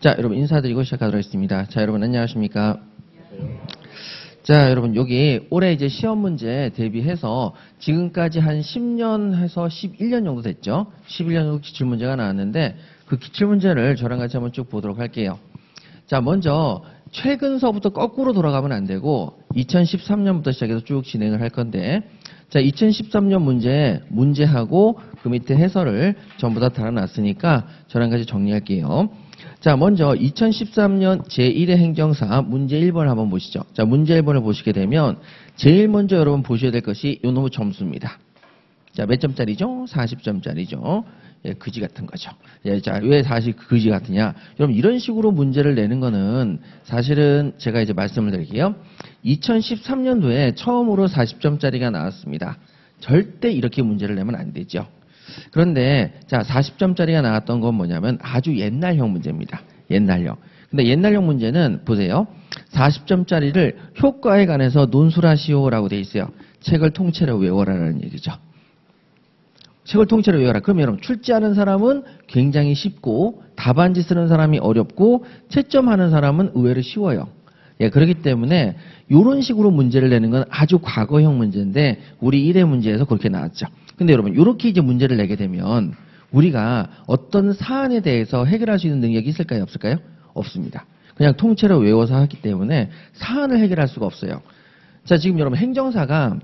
자, 여러분 인사드리고 시작하도록 하겠습니다. 자, 여러분 안녕하십니까? 자, 여러분 여기 올해 이제 시험 문제 대비해서 지금까지 한 10년 해서 11년 정도 됐죠? 11년 정도 기출 문제가 나왔는데 그 기출 문제를 저랑 같이 한번 쭉 보도록 할게요. 자, 먼저 최근서부터 거꾸로 돌아가면 안 되고 2013년부터 시작해서 쭉 진행을 할 건데, 자, 2013년 문제하고 그 밑에 해설을 전부 다 달아놨으니까 저랑 같이 정리할게요. 자, 먼저 2013년 제1회 행정사 문제 1번을 한번 보시죠. 자, 문제 1번을 보시게 되면 제일 먼저 여러분 보셔야 될 것이 요 놈의 점수입니다. 자, 몇 점짜리죠? 40점짜리죠. 예, 그지 같은 거죠. 예, 자, 왜 40 그지 같으냐? 여러분 이런 식으로 문제를 내는 거는 사실은 제가 이제 말씀을 드릴게요. 2013년도에 처음으로 40점짜리가 나왔습니다. 절대 이렇게 문제를 내면 안 되죠. 그런데 자, 40점짜리가 나왔던 건 뭐냐면 아주 옛날형 문제입니다. 옛날형. 근데 옛날형 문제는 보세요. 40점짜리를 효과에 관해서 논술하시오라고 돼 있어요. 책을 통째로 외워라라는 얘기죠. 책을 통째로 외워라. 그러면 여러분 출제하는 사람은 굉장히 쉽고 답안지 쓰는 사람이 어렵고 채점하는 사람은 의외로 쉬워요. 예, 그렇기 때문에 이런 식으로 문제를 내는 건 아주 과거형 문제인데 우리 1회 문제에서 그렇게 나왔죠. 근데 여러분 이렇게 이제 문제를 내게 되면 우리가 어떤 사안에 대해서 해결할 수 있는 능력이 있을까요? 없을까요? 없습니다. 그냥 통째로 외워서 하기 때문에 사안을 해결할 수가 없어요. 자, 지금 여러분 행정사가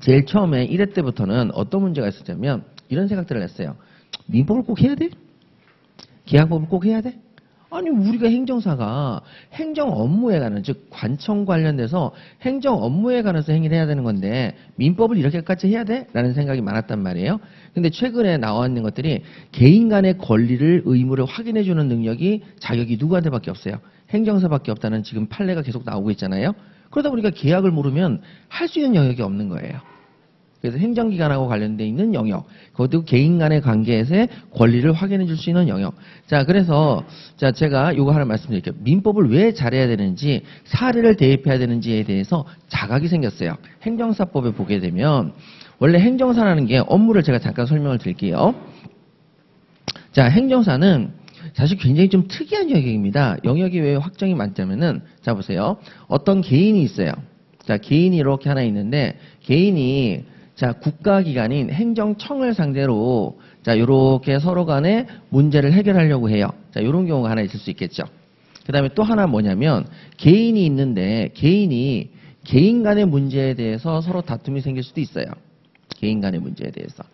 제일 처음에 1회 때부터는 어떤 문제가 있었냐면 이런 생각들을 했어요. 민법을 꼭 해야 돼? 계약법을 꼭 해야 돼? 아니, 우리가 행정사가 행정 업무에 관한, 즉 관청 관련돼서 행정 업무에 관해서 행위를 해야 되는 건데 민법을 이렇게까지 해야 돼? 라는 생각이 많았단 말이에요. 근데 최근에 나와 있는 것들이 개인 간의 권리를, 의무를 확인해 주는 능력이, 자격이 누구한테밖에 없어요. 행정사밖에 없다는 지금 판례가 계속 나오고 있잖아요. 그러다 보니까 계약을 모르면 할 수 있는 영역이 없는 거예요. 그래서 행정기관하고 관련돼 있는 영역, 그것도 개인 간의 관계에서의 권리를 확인해 줄 수 있는 영역. 자, 그래서 자, 제가 요거 하나 말씀드릴게요. 민법을 왜 잘해야 되는지, 사례를 대입해야 되는지에 대해서 자각이 생겼어요. 행정사법에 보게 되면 원래 행정사라는 게 업무를 제가 잠깐 설명을 드릴게요. 자, 행정사는 사실 굉장히 좀 특이한 영역입니다. 영역이 왜 확정이 많냐면은, 자, 보세요. 어떤 개인이 있어요. 자, 개인이 이렇게 하나 있는데, 개인이, 자, 국가기관인 행정청을 상대로, 자, 요렇게 서로 간에 문제를 해결하려고 해요. 자, 요런 경우가 하나 있을 수 있겠죠. 그 다음에 또 하나 뭐냐면, 개인이 있는데, 개인 간의 문제에 대해서 서로 다툼이 생길 수도 있어요. 개인 간의 문제에 대해서.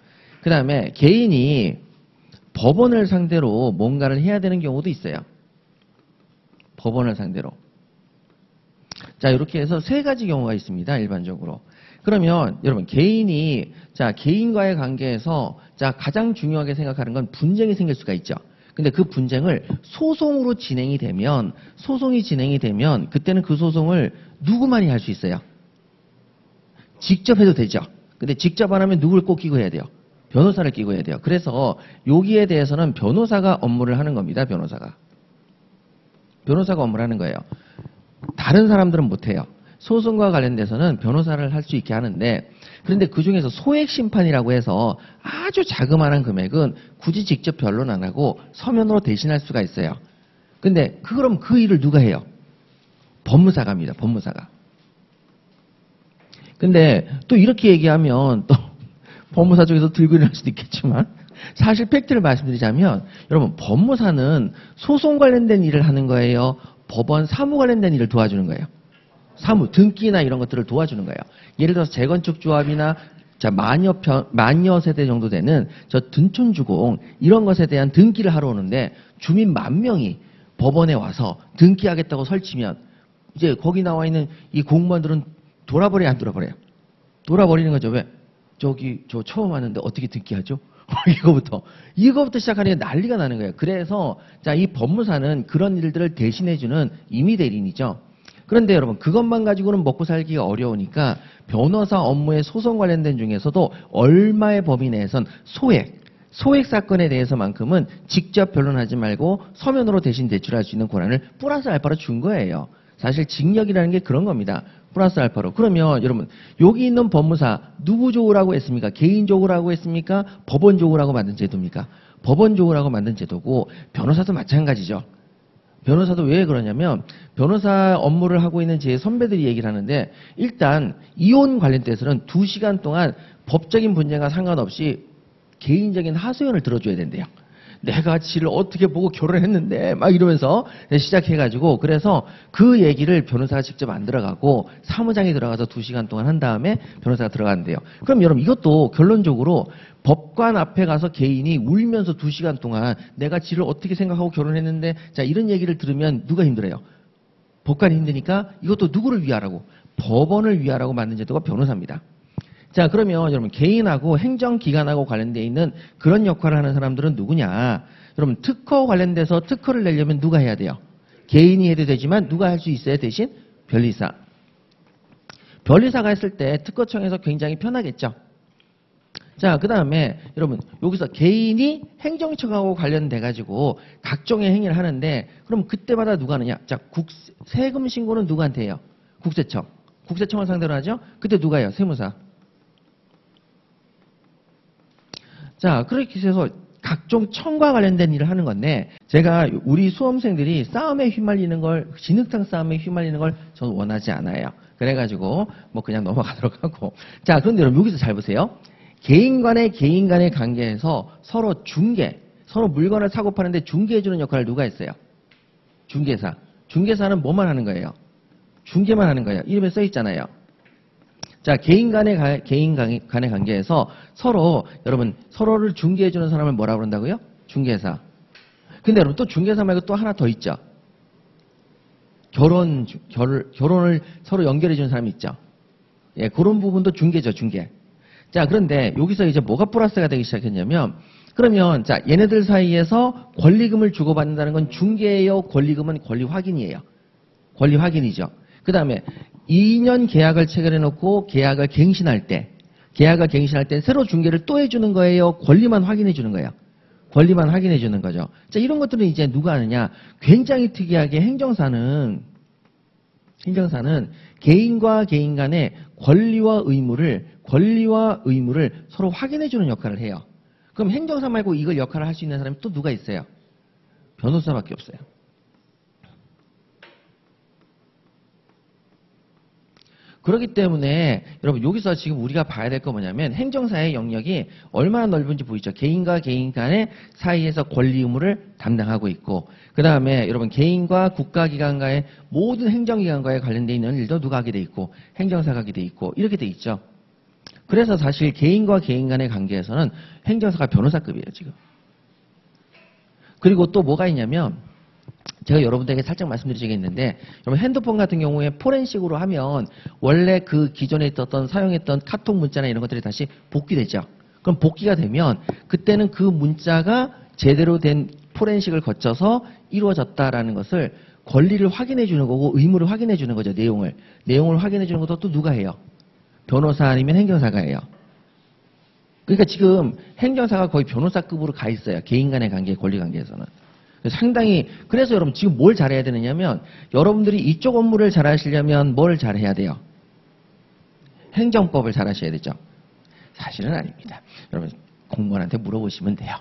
그 다음에 개인이 법원을 상대로 뭔가를 해야 되는 경우도 있어요. 법원을 상대로. 자, 이렇게 해서 세 가지 경우가 있습니다. 일반적으로. 그러면 여러분 개인이, 자, 개인과의 관계에서, 자, 가장 중요하게 생각하는 건 분쟁이 생길 수가 있죠. 근데 그 분쟁을 소송으로 진행이 되면, 그때는 그 소송을 누구만이 할 수 있어요? 직접 해도 되죠. 근데 직접 안 하면 누구를 꼭 끼고 해야 돼요? 변호사를 끼고 해야 돼요. 그래서 여기에 대해서는 변호사가 업무를 하는 겁니다. 변호사가 업무를 하는 거예요. 다른 사람들은 못해요. 소송과 관련돼서는 변호사를 할 수 있게 하는데, 그런데 그중에서 소액심판이라고 해서 아주 자그마한 금액은 굳이 직접 변론 안 하고 서면으로 대신할 수가 있어요. 근데 그럼 그 일을 누가 해요? 법무사가 합니다. 법무사가. 근데 또 이렇게 얘기하면 또 법무사 쪽에서 들고 일어날 수도 있겠지만, 사실 팩트를 말씀드리자면 여러분 법무사는 소송 관련된 일을 하는 거예요? 법원 사무 관련된 일을 도와주는 거예요? 사무, 등기나 이런 것들을 도와주는 거예요. 예를 들어서 재건축 조합이나, 자, 만여 세대 정도 되는 저 둔촌주공 이런 것에 대한 등기를 하러 오는데 주민 10,000명이 법원에 와서 등기하겠다고 설치면 이제 거기 나와 있는 이 공무원들은 돌아버려요, 안 돌아버려요? 돌아버리는 거죠. 왜? 저기 저 처음 왔는데 어떻게 등기하죠? 이거부터 시작하니까 난리가 나는 거예요. 그래서 자, 이 법무사는 그런 일들을 대신해주는 임의대리인이죠. 그런데 여러분 그것만 가지고는 먹고 살기가 어려우니까 변호사 업무에 소송 관련된 중에서도 얼마의 범위 내에선 소액 사건에 대해서만큼은 직접 변론하지 말고 서면으로 대신 제출할 수 있는 권한을 플러스 알파로 준 거예요. 사실 징역이라는 게 그런 겁니다. 플러스 알파로. 그러면 여러분 여기 있는 법무사 누구 조우라고 했습니까? 개인적으로 하고 했습니까? 법원적으로 하고 만든 제도입니까? 법원적으로 하고 만든 제도고, 변호사도 마찬가지죠. 변호사도 왜 그러냐면 변호사 업무를 하고 있는 제 선배들이 얘기를 하는데 일단 이혼 관련돼서는 2시간 동안 법적인 분쟁과 상관없이 개인적인 하소연을 들어줘야 된대요. 내가 지를 어떻게 보고 결혼했는데 막 이러면서 시작해가지고 그래서 그 얘기를 변호사가 직접 안 들어가고 사무장이 들어가서 2시간 동안 한 다음에 변호사가 들어간대요. 그럼 여러분 이것도 결론적으로 법관 앞에 가서 개인이 울면서 2시간 동안 내가 지를 어떻게 생각하고 결혼했는데 자 이런 얘기를 들으면 누가 힘들어요? 법관이 힘드니까 이것도 누구를 위하라고? 법원을 위하라고 만든 제도가 변호사입니다. 자, 그러면 여러분 개인하고 행정기관하고 관련되어 있는 그런 역할을 하는 사람들은 누구냐? 여러분 특허 관련돼서 특허를 내려면 누가 해야 돼요? 개인이 해도 되지만 누가 할 수 있어요? 대신 변리사. 변리사가 했을 때 특허청에서 굉장히 편하겠죠. 자, 그 다음에 여러분 여기서 개인이 행정청하고 관련돼 가지고 각종의 행위를 하는데 그럼 그때마다 누가 하느냐? 자, 세금 신고는 누구한테 해요? 국세청. 국세청을 상대로 하죠? 그때 누가 해요? 세무사. 자, 그렇게 해서 각종 청과 관련된 일을 하는 건데 제가 우리 수험생들이 싸움에 휘말리는 걸 진흙탕 싸움에 휘말리는 걸 저는 원하지 않아요. 그래가지고 뭐 그냥 넘어가도록 하고 자, 그런데 여러분 여기서 잘 보세요. 개인 간의 관계에서 서로 중개, 서로 물건을 사고 파는데 중개해주는 역할을 누가 했어요? 중개사. 중개사는 뭐만 하는 거예요? 중개만 하는 거예요. 이름에 써 있잖아요. 자, 개인 간의 관계에서 여러분, 서로를 중개해주는 사람을 뭐라고 그런다고요? 중개사. 근데 여러분, 또 중개사 말고 또 하나 더 있죠. 결혼을 서로 연결해주는 사람이 있죠. 예, 그런 부분도 중개죠, 중개. 자, 그런데 여기서 이제 뭐가 플러스가 되기 시작했냐면, 그러면, 자, 얘네들 사이에서 권리금을 주고받는다는 건 중개예요, 권리금은 권리 확인이에요. 권리 확인이죠. 그 다음에 2년 계약을 체결해 놓고 계약을 갱신할 때 새로 중개를 또 해주는 거예요? 권리만 확인해 주는 거예요? 권리만 확인해 주는 거죠. 자, 이런 것들은 이제 누가 하느냐? 굉장히 특이하게 행정사는 개인과 개인 간의 권리와 의무를 서로 확인해 주는 역할을 해요. 그럼 행정사 말고 이걸 역할을 할 수 있는 사람이 또 누가 있어요? 변호사밖에 없어요. 그렇기 때문에 여러분 여기서 지금 우리가 봐야 될 거 뭐냐면 행정사의 영역이 얼마나 넓은지 보이죠. 개인과 개인 간의 사이에서 권리 의무를 담당하고 있고 그 다음에 여러분 개인과 국가기관과의 모든 행정기관과에 관련되어 있는 일도 누가 하게 돼 있고 행정사가 하게 돼 있고 이렇게 돼 있죠. 그래서 사실 개인과 개인 간의 관계에서는 행정사가 변호사급이에요 지금. 그리고 또 뭐가 있냐면 제가 여러분들에게 살짝 말씀드리겠는데 여러분 핸드폰 같은 경우에 포렌식으로 하면 원래 그 기존에 있었던 사용했던 카톡 문자나 이런 것들이 다시 복귀되죠. 그럼 복귀가 되면 그때는 그 문자가 제대로 된 포렌식을 거쳐서 이루어졌다라는 것을 권리를 확인해 주는 거고 의무를 확인해 주는 거죠. 내용을 확인해 주는 것도 또 누가 해요? 변호사 아니면 행정사가 해요. 그러니까 지금 행정사가 거의 변호사급으로 가 있어요. 개인 간의 관계, 권리 관계에서는. 상당히 그래서 여러분 지금 뭘 잘해야 되느냐면 여러분들이 이쪽 업무를 잘하시려면 뭘 잘해야 돼요? 행정법을 잘하셔야 되죠. 사실은 아닙니다. 여러분 공무원한테 물어보시면 돼요.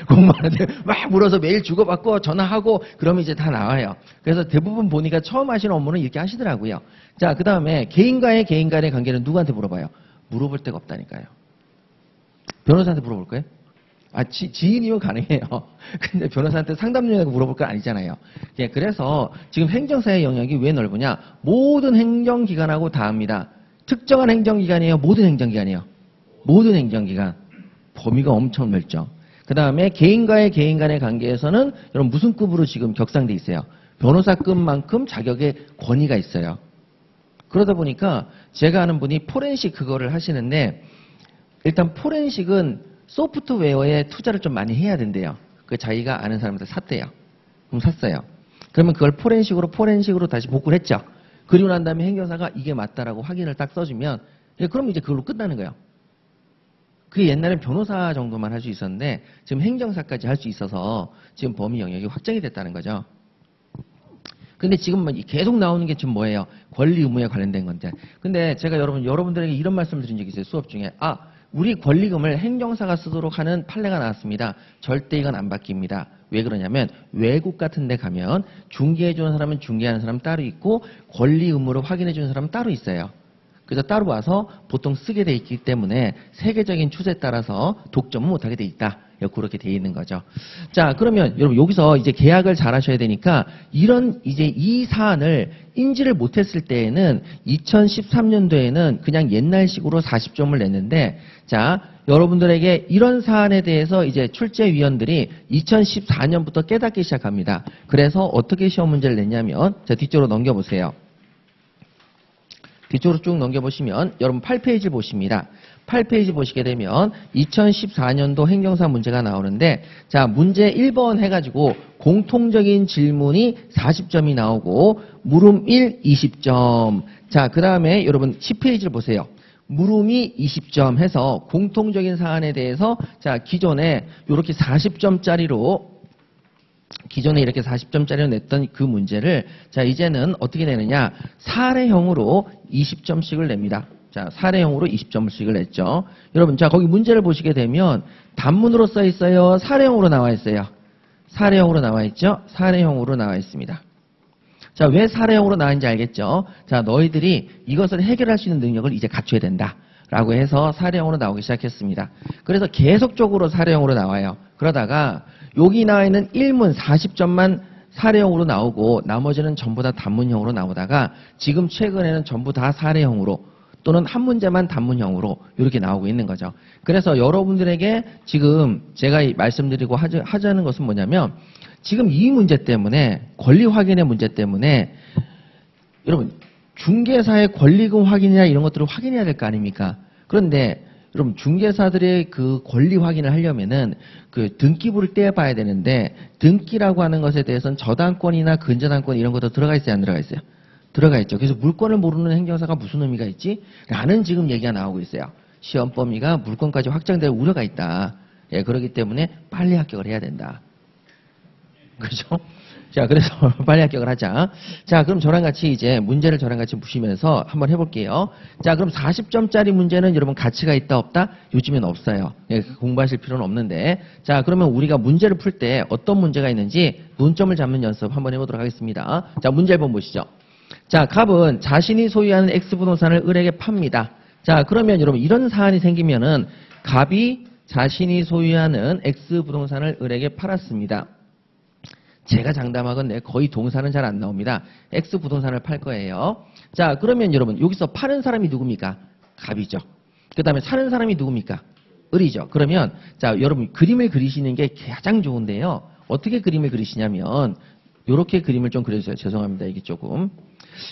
공무원한테 막 물어서 메일 주고받고 전화하고 그러면 이제 다 나와요. 그래서 대부분 보니까 처음 하시는 업무는 이렇게 하시더라고요. 자, 그 다음에 개인 간의 관계는 누구한테 물어봐요? 물어볼 데가 없다니까요. 변호사한테 물어볼 거예요? 지인이면 가능해요. 근데 변호사한테 상담용이라고 물어볼 건 아니잖아요. 예, 그래서 지금 행정사의 영역이 왜 넓으냐? 모든 행정기관하고 다 합니다. 특정한 행정기관이에요? 모든 행정기관이에요? 모든 행정기관. 범위가 엄청 넓죠. 그 다음에 개인과의 개인 간의 관계에서는 여러분 무슨 급으로 지금 격상돼 있어요? 변호사급만큼 자격의 권위가 있어요. 그러다 보니까 제가 아는 분이 포렌식 그거를 하시는데 일단 포렌식은 소프트웨어에 투자를 좀 많이 해야 된대요. 그 자기가 아는 사람한테 샀대요. 그럼 샀어요. 그러면 그걸 포렌식으로 다시 복구를 했죠. 그리고 난 다음에 행정사가 이게 맞다라고 확인을 딱 써주면 그럼 이제 그걸로 끝나는 거예요. 그게 옛날엔 변호사 정도만 할 수 있었는데 지금 행정사까지 할 수 있어서 지금 범위 영역이 확장이 됐다는 거죠. 근데 지금 계속 나오는 게 지금 뭐예요? 권리 의무에 관련된 건데. 근데 제가 여러분들에게 이런 말씀을 드린 적이 있어요. 수업 중에. 우리 권리금을 행정사가 쓰도록 하는 판례가 나왔습니다. 절대 이건 안 바뀝니다. 왜 그러냐면 외국 같은 데 가면 중개해주는 사람은 중개하는 사람 따로 있고 권리 의무를 확인해주는 사람은 따로 있어요. 그래서 따로 와서 보통 쓰게 돼 있기 때문에 세계적인 추세에 따라서 독점은 못하게 돼 있다. 그렇게 돼 있는 거죠. 자, 그러면 여러분 여기서 이제 계약을 잘 하셔야 되니까 이런 이제 이 사안을 인지를 못했을 때에는 2013년도에는 그냥 옛날식으로 40점을 냈는데 자, 여러분들에게 이런 사안에 대해서 이제 출제위원들이 2014년부터 깨닫기 시작합니다. 그래서 어떻게 시험 문제를 냈냐면 자, 뒤쪽으로 넘겨보세요. 뒤쪽으로 쭉 넘겨보시면 여러분 8페이지 보십니다. 8페이지 보시게 되면 2014년도 행정사 문제가 나오는데 자, 문제 1번 해가지고 공통적인 질문이 40점이 나오고 물음 1 20점. 자, 그 다음에 여러분 10페이지를 보세요. 물음이 20점 해서 공통적인 사안에 대해서 자, 기존에 이렇게 40점짜리로 기존에 이렇게 40점짜리로 냈던 그 문제를 자, 이제는 어떻게 내느냐? 사례형으로 20점씩을 냅니다. 자, 사례형으로 20점씩을 냈죠. 여러분, 자, 거기 문제를 보시게 되면 단문으로 써 있어요? 사례형으로 나와 있어요? 사례형으로 나와 있죠? 사례형으로 나와 있습니다. 자, 왜 사례형으로 나왔는지 알겠죠? 자, 너희들이 이것을 해결할 수 있는 능력을 이제 갖춰야 된다. 라고 해서 사례형으로 나오기 시작했습니다. 그래서 계속적으로 사례형으로 나와요. 그러다가 여기 나와 있는 1문 40점만 사례형으로 나오고 나머지는 전부 다 단문형으로 나오다가 지금 최근에는 전부 다 사례형으로 또는 한 문제만 단문형으로 이렇게 나오고 있는 거죠. 그래서 여러분들에게 지금 제가 말씀드리고 하자는 것은 뭐냐면 지금 이 문제 때문에 권리 확인의 문제 때문에 여러분 중개사의 권리금 확인이나 이런 것들을 확인해야 될 거 아닙니까? 그런데 여러분 중개사들의 그 권리 확인을 하려면은 그 등기부를 떼봐야 되는데 등기라고 하는 것에 대해서는 저당권이나 근저당권 이런 것도 들어가 있어요, 안 들어가 있어요? 들어가 있죠. 그래서 물권을 모르는 행정사가 무슨 의미가 있지? 라는 지금 얘기가 나오고 있어요. 시험 범위가 물권까지 확장될 우려가 있다. 예, 그렇기 때문에 빨리 합격을 해야 된다. 그렇죠? 자, 그래서 빨리 합격을 하자. 자, 그럼 저랑 같이 이제 문제를 저랑 같이 보시면서 한번 해볼게요. 자, 그럼 40점짜리 문제는 여러분 가치가 있다 없다? 요즘엔 없어요. 예, 공부하실 필요는 없는데. 자, 그러면 우리가 문제를 풀 때 어떤 문제가 있는지 논점을 잡는 연습 한번 해보도록 하겠습니다. 자, 문제 1번 보시죠. 자, 갑은 자신이 소유하는 X부동산을 을에게 팝니다. 자, 그러면 여러분 이런 사안이 생기면은 갑이 자신이 소유하는 X부동산을 을에게 팔았습니다. 제가 장담하건대 거의 동사는 잘 안 나옵니다. X부동산을 팔 거예요. 자, 그러면 여러분 여기서 파는 사람이 누굽니까? 갑이죠. 그 다음에 사는 사람이 누굽니까? 을이죠. 그러면 자, 여러분 그림을 그리시는 게 가장 좋은데요. 어떻게 그림을 그리시냐면 이렇게 그림을 좀 그려주세요. 죄송합니다. 이게 조금.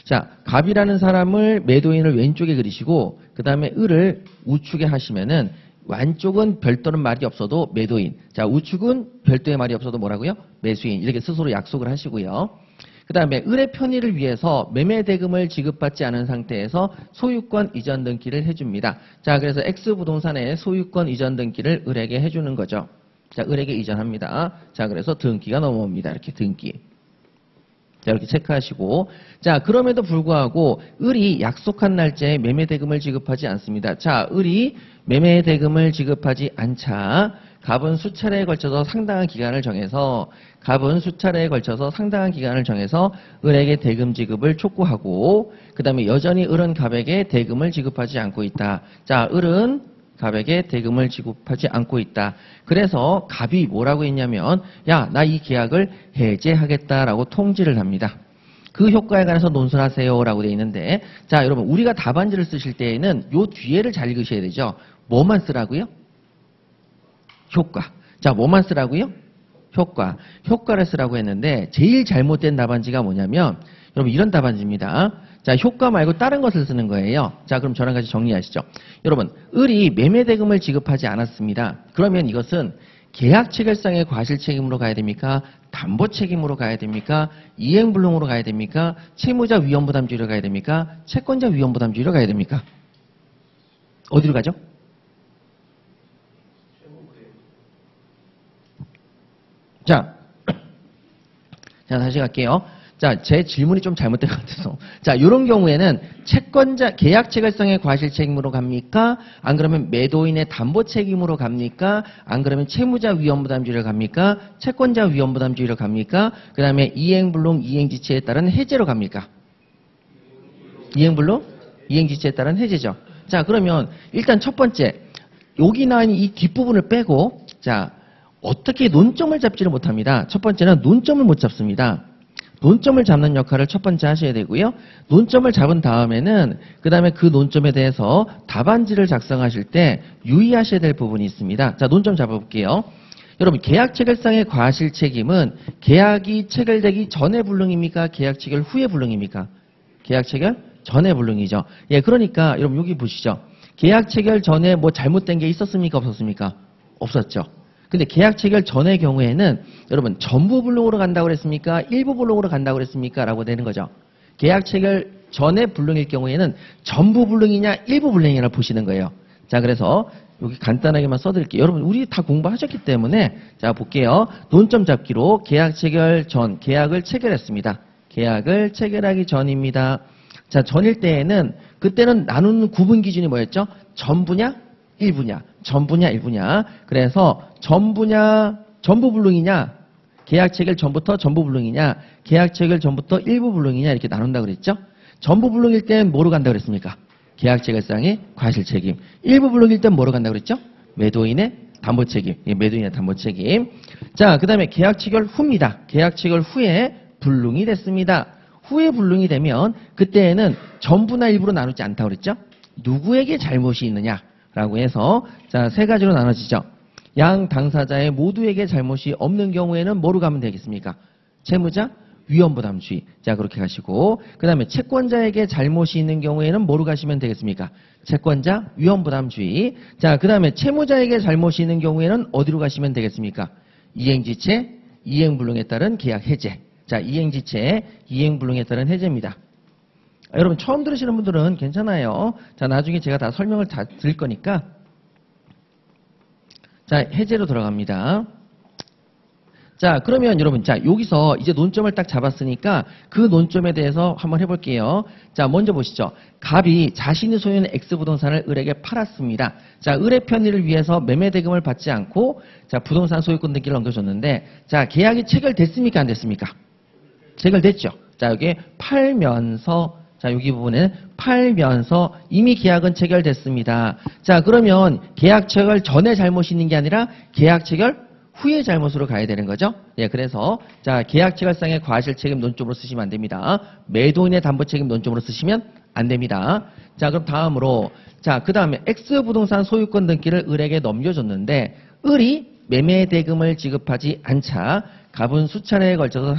자, 갑이라는 사람을 매도인을 왼쪽에 그리시고 그 다음에 을을 우측에 하시면은 완쪽은 별도는 말이 없어도 매도인. 자, 우측은 별도의 말이 없어도 뭐라고요? 매수인. 이렇게 스스로 약속을 하시고요. 그 다음에 을의 편의를 위해서 매매 대금을 지급받지 않은 상태에서 소유권 이전 등기를 해줍니다. 자, 그래서 X부동산의 소유권 이전 등기를 을에게 해주는 거죠. 자, 을에게 이전합니다. 자, 그래서 등기가 넘어옵니다. 이렇게 등기. 자, 이렇게 체크하시고. 자, 그럼에도 불구하고 을이 약속한 날짜에 매매 대금을 지급하지 않습니다. 자, 을이 매매 대금을 지급하지 않자 갑은 수차례에 걸쳐서 상당한 기간을 정해서 을에게 대금 지급을 촉구하고 그 다음에 여전히 을은 갑에게 대금을 지급하지 않고 있다. 자, 을은 갑에게 대금을 지급하지 않고 있다. 그래서 갑이 뭐라고 했냐면 야, 나 이 계약을 해제하겠다라고 통지를 합니다. 그 효과에 관해서 논술하세요 라고 되어 있는데 자, 여러분 우리가 답안지를 쓰실 때에는 요 뒤에를 잘 읽으셔야 되죠. 뭐만 쓰라고요? 효과. 자, 뭐만 쓰라고요? 효과. 효과를 쓰라고 했는데 제일 잘못된 답안지가 뭐냐면 여러분 이런 답안지입니다. 자, 효과 말고 다른 것을 쓰는 거예요. 자, 그럼 저랑 같이 정리하시죠. 여러분, 을이 매매 대금을 지급하지 않았습니다. 그러면 이것은 계약 체결상의 과실 책임으로 가야 됩니까? 담보 책임으로 가야 됩니까? 이행불능으로 가야 됩니까? 채무자 위험부담주의로 가야 됩니까? 채권자 위험부담주의로 가야 됩니까? 어디로 가죠? 자, 다시 갈게요. 자, 제 질문이 좀 잘못된 것 같아서. 자, 이런 경우에는 채권자, 계약 체결성의 과실 책임으로 갑니까? 안 그러면 매도인의 담보 책임으로 갑니까? 안 그러면 채무자 위험부담주의로 갑니까? 채권자 위험부담주의로 갑니까? 그 다음에 이행불능, 이행지체에 따른 해제로 갑니까? 이행불능, 이행지체에 따른 해제죠. 자, 그러면 일단 첫 번째, 여기 나온 이 뒷부분을 빼고, 자, 어떻게 논점을 잡지를 못합니다. 첫 번째는 논점을 못 잡습니다. 논점을 잡는 역할을 첫 번째 하셔야 되고요. 논점을 잡은 다음에는 그 다음에 그 논점에 대해서 답안지를 작성하실 때 유의하셔야 될 부분이 있습니다. 자, 논점 잡아볼게요. 여러분, 계약 체결상의 과실 책임은 계약이 체결되기 전에 불능입니까? 계약 체결 후에 불능입니까? 계약 체결 전에 불능이죠. 예, 그러니까 여러분 여기 보시죠. 계약 체결 전에 뭐 잘못된 게 있었습니까? 없었습니까? 없었죠. 근데 계약 체결 전의 경우에는 여러분 전부 불능으로 간다고 그랬습니까? 일부 불능으로 간다고 그랬습니까? 라고 되는 거죠. 계약 체결 전에 불능일 경우에는 전부 불능이냐 일부 불능이냐 보시는 거예요. 자, 그래서 여기 간단하게만 써드릴게요. 여러분 우리 다 공부하셨기 때문에 자 볼게요. 논점 잡기로 계약 체결 전 계약을 체결했습니다. 계약을 체결하기 전입니다. 자, 전일 때에는 그때는 나누는 구분 기준이 뭐였죠? 전부냐 일부냐, 전부냐 일부냐. 그래서 전부냐, 전부 불능이냐, 계약 체결 전부터 전부 불능이냐, 계약 체결 전부터 일부 불능이냐 이렇게 나눈다 그랬죠. 전부 불능일 땐 뭐로 간다 그랬습니까? 계약 체결상의 과실 책임. 일부 불능일 땐 뭐로 간다 그랬죠? 매도인의 담보 책임. 예, 매도인의 담보 책임. 자, 그다음에 계약 체결 후입니다. 계약 체결 후에 불능이 됐습니다. 후에 불능이 되면 그때에는 전부나 일부로 나누지 않다고 그랬죠? 누구에게 잘못이 있느냐? 라고 해서 자, 세 가지로 나눠지죠. 양 당사자의 모두에게 잘못이 없는 경우에는 뭐로 가면 되겠습니까? 채무자 위험부담주의. 자, 그렇게 가시고 그 다음에 채권자에게 잘못이 있는 경우에는 뭐로 가시면 되겠습니까? 채권자 위험부담주의. 자, 그 다음에 채무자에게 잘못이 있는 경우에는 어디로 가시면 되겠습니까? 이행지체, 이행불능에 따른 계약 해제. 자, 이행지체, 이행불능에 따른 해제입니다. 여러분 처음 들으시는 분들은 괜찮아요. 자, 나중에 제가 다 설명을 다 드릴 거니까. 자, 해제로 들어갑니다. 자, 그러면 여러분, 자, 여기서 이제 논점을 딱 잡았으니까 그 논점에 대해서 한번 해볼게요. 자, 먼저 보시죠. 갑이 자신이 소유하는 X부동산을 을에게 팔았습니다. 자, 을의 편의를 위해서 매매대금을 받지 않고 자, 부동산 소유권 등기를 넘겨줬는데 자, 계약이 체결됐습니까? 안 됐습니까? 체결됐죠. 자, 여기 팔면서 자, 여기 부분에 팔면서 이미 계약은 체결됐습니다. 자, 그러면 계약 체결 전에 잘못이 있는 게 아니라 계약 체결 후의 잘못으로 가야 되는 거죠. 예, 그래서 자, 계약 체결상의 과실 책임 논점으로 쓰시면 안 됩니다. 매도인의 담보 책임 논점으로 쓰시면 안 됩니다. 자, 그럼 다음으로 자, 그다음에 X 부동산 소유권 등기를 을에게 넘겨줬는데 을이 매매 대금을 지급하지 않자 갑은 수차례에 걸쳐서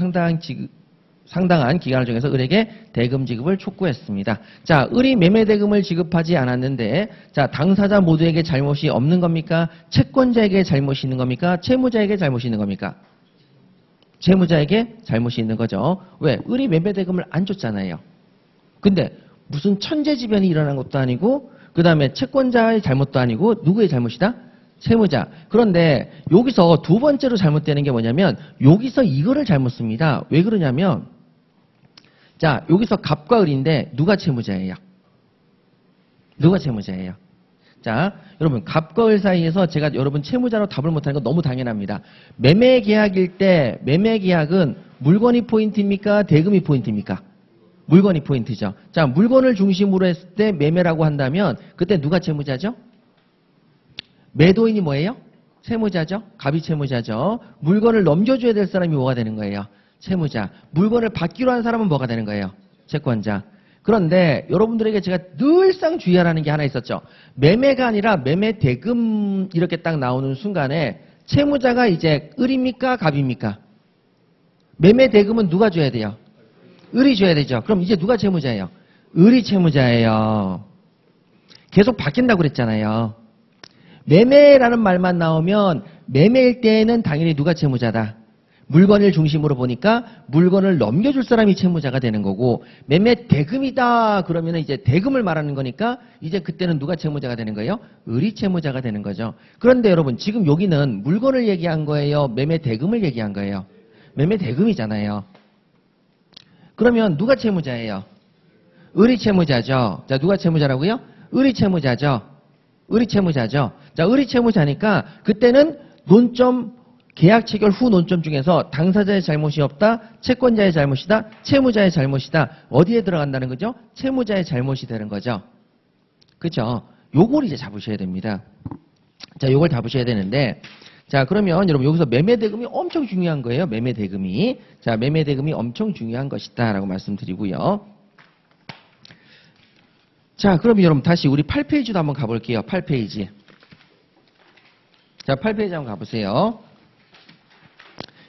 상당한 기간을 정해서 을에게 대금 지급을 촉구했습니다. 자, 을이 매매 대금을 지급하지 않았는데 자, 당사자 모두에게 잘못이 없는 겁니까? 채권자에게 잘못이 있는 겁니까? 채무자에게 잘못이 있는 겁니까? 채무자에게 잘못이 있는 거죠. 왜? 을이 매매 대금을 안 줬잖아요. 근데 무슨 천재지변이 일어난 것도 아니고 그 다음에 채권자의 잘못도 아니고 누구의 잘못이다? 채무자. 그런데 여기서 두 번째로 잘못되는 게 뭐냐면 여기서 이거를 잘못 씁니다. 왜 그러냐면 자, 여기서 갑과 을인데 누가 채무자예요? 누가 채무자예요? 자, 여러분 갑과 을 사이에서 제가 여러분 채무자로 답을 못하는 거 너무 당연합니다. 매매 계약일 때 매매 계약은 물건이 포인트입니까? 대금이 포인트입니까? 물건이 포인트죠. 자, 물건을 중심으로 했을 때 매매라고 한다면 그때 누가 채무자죠? 매도인이 뭐예요? 채무자죠. 갑이 채무자죠. 물건을 넘겨줘야 될 사람이 뭐가 되는 거예요? 채무자. 물건을 받기로 한 사람은 뭐가 되는 거예요? 채권자. 그런데 여러분들에게 제가 늘상 주의하라는 게 하나 있었죠. 매매가 아니라 매매 대금 이렇게 딱 나오는 순간에 채무자가 이제 을입니까? 갑입니까? 매매 대금은 누가 줘야 돼요? 을이 줘야 되죠. 그럼 이제 누가 채무자예요? 을이 채무자예요. 계속 바뀐다고 그랬잖아요. 매매라는 말만 나오면 매매일 때에는 당연히 누가 채무자다. 물건을 중심으로 보니까 물건을 넘겨줄 사람이 채무자가 되는 거고 매매 대금이다 그러면 이제 대금을 말하는 거니까 이제 그때는 누가 채무자가 되는 거예요? 을이 채무자가 되는 거죠. 그런데 여러분 지금 여기는 물건을 얘기한 거예요? 매매 대금을 얘기한 거예요? 매매 대금이잖아요. 그러면 누가 채무자예요? 을이 채무자죠. 자, 누가 채무자라고요? 을이 채무자죠. 을이 채무자죠. 자, 을이 채무자니까 그때는 논점 계약 체결 후 논점 중에서 당사자의 잘못이 없다, 채권자의 잘못이다, 채무자의 잘못이다. 어디에 들어간다는 거죠? 채무자의 잘못이 되는 거죠. 그죠? 요걸 이제 잡으셔야 됩니다. 자, 요걸 잡으셔야 되는데, 자, 그러면 여러분 여기서 매매대금이 엄청 중요한 거예요. 매매대금이. 자, 매매대금이 엄청 중요한 것이다 라고 말씀드리고요. 자, 그럼 여러분 다시 우리 8페이지도 한번 가볼게요. 8페이지. 자, 8페이지 한번 가보세요.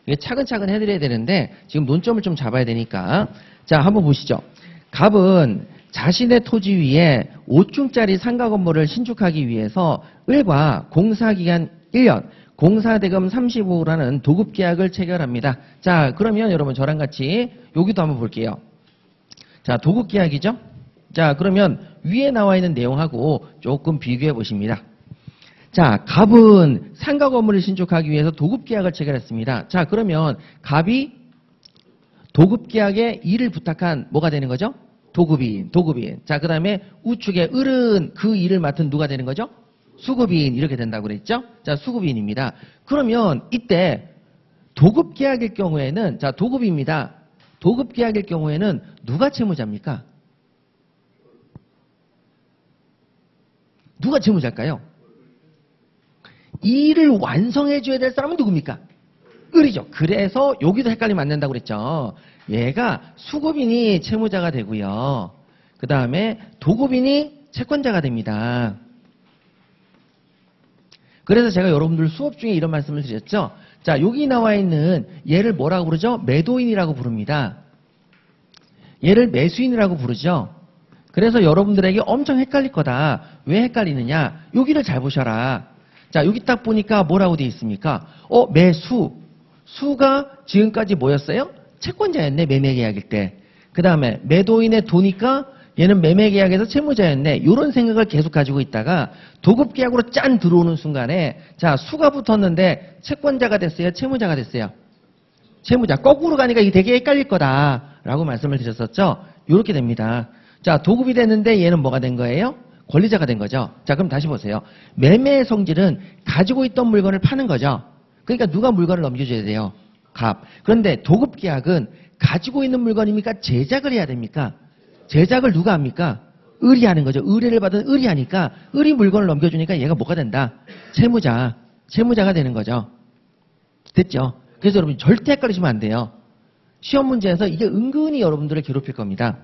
이게 차근차근 해드려야 되는데 지금 논점을 좀 잡아야 되니까. 자, 한번 보시죠. 갑은 자신의 토지 위에 5층짜리 상가 건물을 신축하기 위해서 을과 공사기간 1년, 공사대금 35라는 도급계약을 체결합니다. 자, 그러면 여러분 저랑 같이 여기도 한번 볼게요. 자, 도급계약이죠? 자, 그러면 위에 나와 있는 내용하고 조금 비교해 보십니다. 자, 갑은 상가 건물을 신축하기 위해서 도급계약을 체결했습니다. 자, 그러면 갑이 도급계약에 일을 부탁한 뭐가 되는 거죠? 도급인. 자, 그 다음에 우측에 을은 그 일을 맡은 누가 되는 거죠? 수급인. 이렇게 된다고 그랬죠? 자, 수급인입니다. 그러면 이때 도급계약일 경우에는, 자, 도급입니다. 도급계약일 경우에는 누가 채무자입니까? 누가 채무자일까요? 이 일을 완성해줘야 될 사람은 누굽니까? 을이죠. 그래서 여기도 헷갈리면 안 된다고 그랬죠. 얘가 수급인이 채무자가 되고요. 그 다음에 도급인이 채권자가 됩니다. 그래서 제가 여러분들 수업 중에 이런 말씀을 드렸죠. 자, 여기 나와 있는 얘를 뭐라고 부르죠? 매도인이라고 부릅니다. 얘를 매수인이라고 부르죠. 그래서 여러분들에게 엄청 헷갈릴 거다. 왜 헷갈리느냐? 여기를 잘 보셔라. 자, 여기 딱 보니까 뭐라고 되어 있습니까? 매수. 수가 지금까지 뭐였어요? 채권자였네, 매매계약일 때. 그 다음에 매도인의 도니까 얘는 매매계약에서 채무자였네. 이런 생각을 계속 가지고 있다가 도급계약으로 짠 들어오는 순간에 자, 수가 붙었는데 채권자가 됐어요? 채무자가 됐어요? 채무자. 거꾸로 가니까 이게 되게 헷갈릴 거다라고 말씀을 드렸었죠. 이렇게 됩니다. 자, 도급이 됐는데 얘는 뭐가 된 거예요? 권리자가 된 거죠. 자, 그럼 다시 보세요. 매매의 성질은 가지고 있던 물건을 파는 거죠. 그러니까 누가 물건을 넘겨줘야 돼요? 갑. 그런데 도급계약은 가지고 있는 물건입니까? 제작을 해야 됩니까? 제작을 누가 합니까? 을이 하는 거죠. 의뢰를 받은 을이 하니까 을이 물건을 넘겨주니까 얘가 뭐가 된다? 채무자. 채무자가 되는 거죠. 됐죠? 그래서 여러분 절대 헷갈리시면 안 돼요. 시험 문제에서 이게 은근히 여러분들을 괴롭힐 겁니다.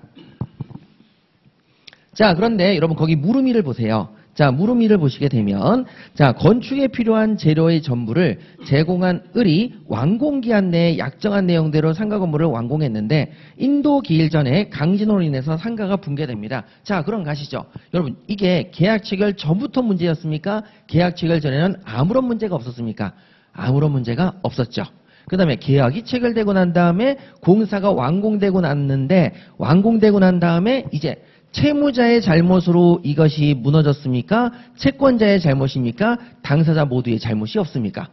자, 그런데 여러분 거기 물음이를 보세요. 자, 물음이를 보시게 되면 자, 건축에 필요한 재료의 전부를 제공한 을이 완공기한 내에 약정한 내용대로 상가 건물을 완공했는데 인도 기일 전에 강진으로 인해서 상가가 붕괴됩니다. 자, 그럼 가시죠. 여러분 이게 계약 체결 전부터 문제였습니까? 계약 체결 전에는 아무런 문제가 없었습니까? 아무런 문제가 없었죠. 그 다음에 계약이 체결되고 난 다음에 공사가 완공되고 났는데 완공되고 난 다음에 이제 채무자의 잘못으로 이것이 무너졌습니까? 채권자의 잘못입니까? 당사자 모두의 잘못이 없습니까?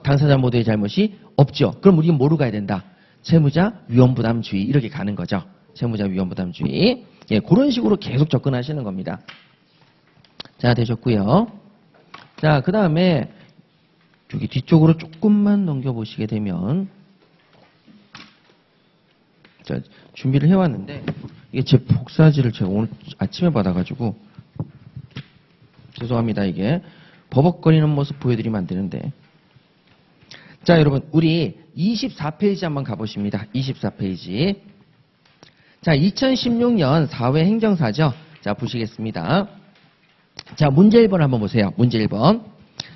당사자 모두의 잘못이 없죠. 그럼 우리는 뭐로 가야 된다? 채무자 위험부담주의 이렇게 가는 거죠. 채무자 위험부담주의. 예, 그런 식으로 계속 접근하시는 겁니다. 자, 되셨고요. 자, 그 다음에 여기 뒤쪽으로 조금만 넘겨보시게 되면 자, 준비를 해왔는데 이게 제 복사지를 제가 오늘 아침에 받아가지고 죄송합니다. 이게 버벅거리는 모습 보여드리면 안 되는데 자, 여러분 우리 24페이지 한번 가보십니다. 24페이지. 자, 2016년 4회 행정사죠. 자, 보시겠습니다. 자, 문제 1번 한번 보세요. 문제 1번.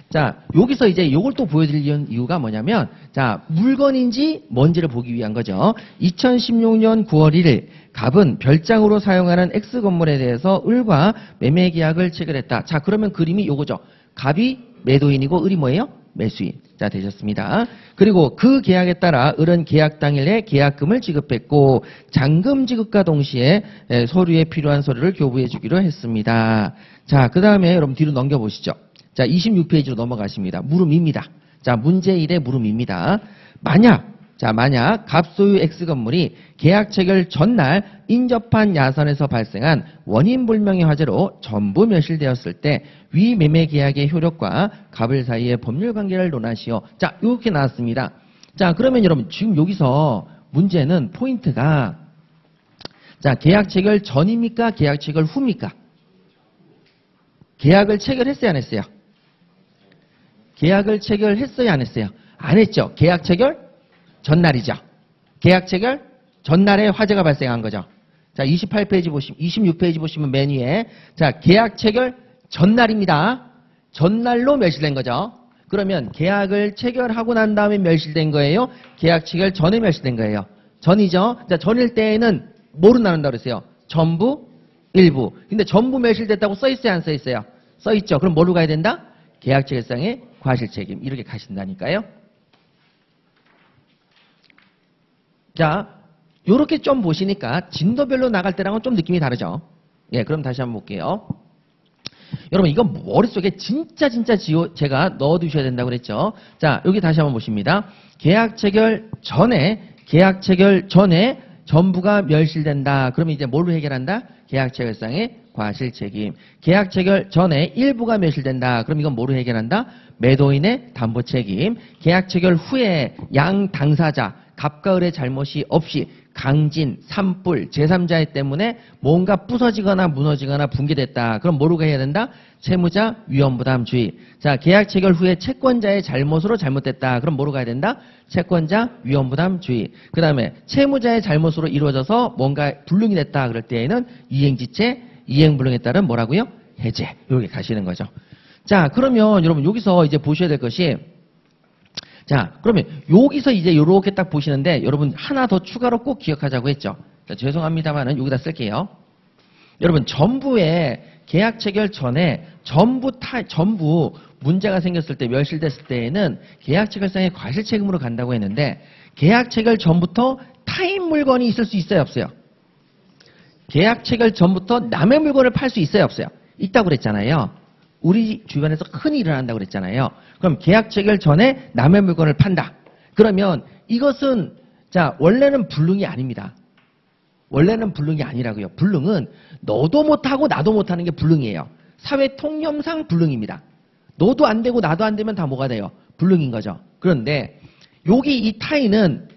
자, 여기서 이제 요걸 또 보여드리는 이유가 뭐냐면, 자, 물건인지 뭔지를 보기 위한 거죠. 2016년 9월 1일, 갑은 별장으로 사용하는 X 건물에 대해서 을과 매매 계약을 체결했다. 자, 그러면 그림이 요거죠. 갑이 매도인이고 을이 뭐예요? 매수인. 자, 되셨습니다. 그리고 그 계약에 따라 을은 계약 당일에 계약금을 지급했고, 잔금 지급과 동시에 서류에 필요한 서류를 교부해 주기로 했습니다. 자, 그 다음에 여러분 뒤로 넘겨보시죠. 자, 26페이지로 넘어가십니다. 물음입니다. 자, 문제 1의 물음입니다. 만약 자, 만약 갑소유 X 건물이 계약 체결 전날 인접한 야선에서 발생한 원인불명의 화재로 전부 멸실되었을 때 위 매매 계약의 효력과 갑을 사이의 법률 관계를 논하시오. 자, 이렇게 나왔습니다. 자, 그러면 여러분 지금 여기서 문제는 포인트가 자, 계약 체결 전입니까? 계약 체결 후입니까? 계약을 체결했어요, 안 했어요? 계약을 체결했어요, 안 했어요? 안 했죠. 계약 체결 전날이죠. 계약 체결 전날에 화재가 발생한 거죠. 자, 28페이지 보시면 26페이지 보시면 맨 위에 자, 계약 체결 전날입니다. 전날로 멸실된 거죠. 그러면 계약을 체결하고 난 다음에 멸실된 거예요? 계약 체결 전에 멸실된 거예요? 전이죠. 자, 전일 때에는 뭐로 나눈다고 그랬어요? 전부, 일부. 근데 전부 멸실됐다고 써있어요, 안 써있어요? 써있죠. 그럼 뭐로 가야 된다? 계약 체결상의 과실책임. 이렇게 가신다니까요. 자, 요렇게 좀 보시니까 진도별로 나갈 때랑은 좀 느낌이 다르죠. 예, 그럼 다시 한번 볼게요. 여러분, 이거 머릿속에 진짜 제가 넣어두셔야 된다고 그랬죠. 자, 여기 다시 한번 보십니다. 계약 체결 전에 전부가 멸실된다. 그러면 이제 뭘로 해결한다? 계약 체결상의 과실책임. 계약 체결 전에 일부가 멸실된다. 그럼 이건 뭐로 해결한다? 매도인의 담보책임. 계약 체결 후에 양 당사자, 갑과 을의 잘못이 없이 강진, 산불, 제3자의 때문에 뭔가 부서지거나 무너지거나 붕괴됐다. 그럼 뭐로 해야 된다? 채무자 위험부담주의. 자, 계약 체결 후에 채권자의 잘못으로 잘못됐다. 그럼 뭐로 가야 된다? 채권자 위험부담주의. 그 다음에 채무자의 잘못으로 이루어져서 뭔가 불능이 됐다. 그럴 때에는 이행지체, 이행불능에 따른 뭐라고요? 해제. 이렇게 가시는 거죠. 자, 그러면 여러분 여기서 이제 보셔야 될 것이 자, 그러면 여기서 이제 이렇게 딱 보시는데 여러분 하나 더 추가로 꼭 기억하자고 했죠. 자, 죄송합니다만은 여기다 쓸게요. 여러분 전부의 계약 체결 전에 전부 문제가 생겼을 때 멸실됐을 때에는 계약 체결상의 과실 책임으로 간다고 했는데 계약 체결 전부터 타인 물건이 있을 수 있어요, 없어요? 계약 체결 전부터 남의 물건을 팔 수 있어요, 없어요? 있다고 그랬잖아요. 우리 주변에서 흔히 일어난다고 그랬잖아요. 그럼 계약 체결 전에 남의 물건을 판다. 그러면 이것은 자, 원래는 불능이 아닙니다. 원래는 불능이 아니라고요. 불능은 너도 못하고 나도 못하는 게 불능이에요. 사회 통념상 불능입니다. 너도 안 되고 나도 안 되면 다 뭐가 돼요? 불능인 거죠. 그런데 여기 이 타인은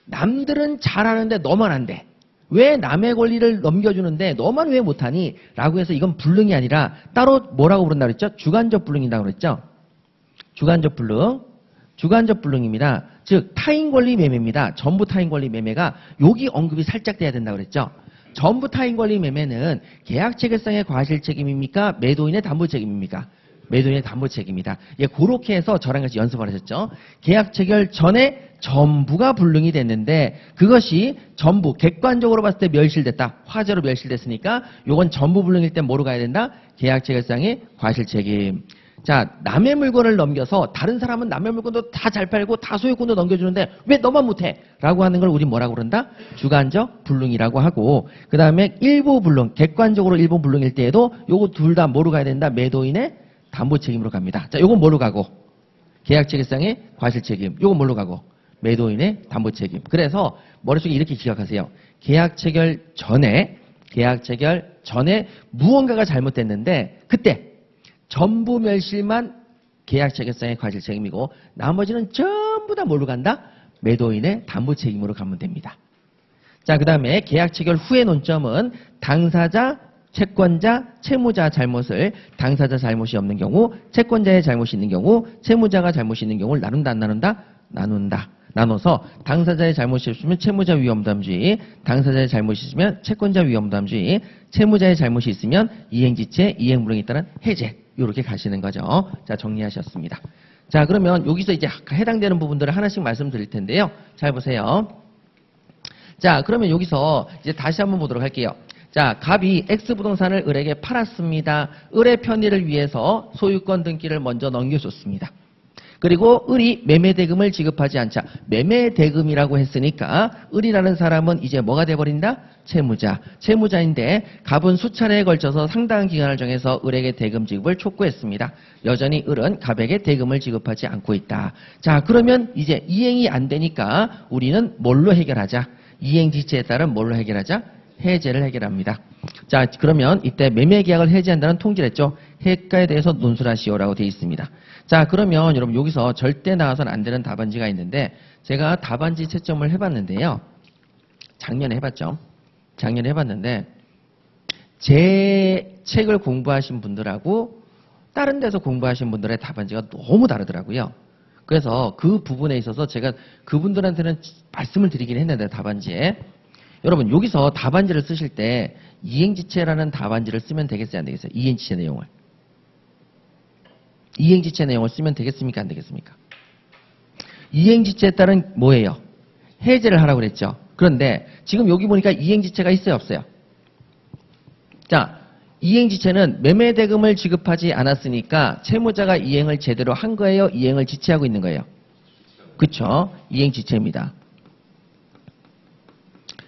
남들은 잘하는데 너만 안 돼. 왜 남의 권리를 넘겨주는데 너만 왜 못하니? 라고 해서 이건 불능이 아니라 따로 뭐라고 부른다 그랬죠? 주관적 불능이라고 그랬죠? 주관적 불능. 주관적 불능입니다. 즉 타인 권리 매매입니다. 전부 타인 권리 매매가 여기 언급이 살짝 돼야 된다고 그랬죠? 전부 타인 권리 매매는 계약 체결상의 과실 책임입니까? 매도인의 담보 책임입니까? 매도인의 담보 책임이다. 예, 그렇게 해서 저랑 같이 연습을 하셨죠. 계약 체결 전에 전부가 불능이 됐는데 그것이 전부 객관적으로 봤을 때 멸실됐다. 화재로 멸실됐으니까 요건 전부 불능일 때 뭐로 가야 된다? 계약 체결상의 과실 책임. 자, 남의 물건을 넘겨서 다른 사람은 남의 물건도 다 잘 팔고 다 소유권도 넘겨주는데 왜 너만 못해? 라고 하는 걸 우리 뭐라고 그런다? 주관적 불능이라고 하고 그 다음에 일부 불능, 객관적으로 일부 불능일 때에도 요거 둘 다 뭐로 가야 된다? 매도인의 담보 책임으로 갑니다. 자, 요건 뭐로 가고? 계약 체결상의 과실 책임. 요건 뭐로 가고? 매도인의 담보 책임. 그래서 머릿속에 이렇게 기억하세요. 계약 체결 전에 무언가가 잘못됐는데 그때 전부 멸실만 계약 체결상의 과실 책임이고 나머지는 전부 다 뭘로 간다? 매도인의 담보 책임으로 가면 됩니다. 자, 그 다음에 계약 체결 후의 논점은 당사자, 채권자, 채무자 잘못을 당사자 잘못이 없는 경우, 채권자의 잘못이 있는 경우, 채무자가 잘못이 있는 경우를 나눈다, 안 나눈다? 나눈다. 나눠서 당사자의 잘못이 없으면 채무자 위험부담주의, 당사자의 잘못이 있으면 채권자 위험부담주의, 채무자의 잘못이 있으면 이행지체, 이행불능에 따른 해제. 이렇게 가시는 거죠. 자, 정리하셨습니다. 자, 그러면 여기서 이제 해당되는 부분들을 하나씩 말씀드릴 텐데요. 잘 보세요. 자, 그러면 여기서 이제 다시 한번 보도록 할게요. 자, 갑이 X부동산을 을에게 팔았습니다. 을의 편의를 위해서 소유권 등기를 먼저 넘겨줬습니다. 그리고 을이 매매대금을 지급하지 않자. 매매대금이라고 했으니까 을이라는 사람은 이제 뭐가 돼버린다? 채무자. 채무자인데 갑은 수차례에 걸쳐서 상당한 기간을 정해서 을에게 대금 지급을 촉구했습니다. 여전히 을은 갑에게 대금을 지급하지 않고 있다. 자, 그러면 이제 이행이 안 되니까 우리는 뭘로 해결하자? 이행지체에 따른 뭘로 해결하자? 해제를 해결합니다. 자, 그러면 이때 매매계약을 해제한다는 통지를 했죠. 해가에 대해서 논술하시오라고 되어 있습니다. 자, 그러면 여러분 여기서 절대 나와서는 안 되는 답안지가 있는데 제가 답안지 채점을 해봤는데요. 작년에 해봤죠. 작년에 해봤는데 제 책을 공부하신 분들하고 다른 데서 공부하신 분들의 답안지가 너무 다르더라고요. 그래서 그 부분에 있어서 제가 그분들한테는 말씀을 드리긴 했는데 답안지에 여러분 여기서 답안지를 쓰실 때 이행지체라는 답안지를 쓰면 되겠어요? 안 되겠어요? 이행지체 내용을. 이행지체 내용을 쓰면 되겠습니까? 안 되겠습니까? 이행지체에 따른 뭐예요? 해제를 하라고 그랬죠. 그런데 지금 여기 보니까 이행지체가 있어요? 없어요? 자, 이행지체는 매매대금을 지급하지 않았으니까 채무자가 이행을 제대로 한 거예요? 이행을 지체하고 있는 거예요? 그쵸? 이행지체입니다.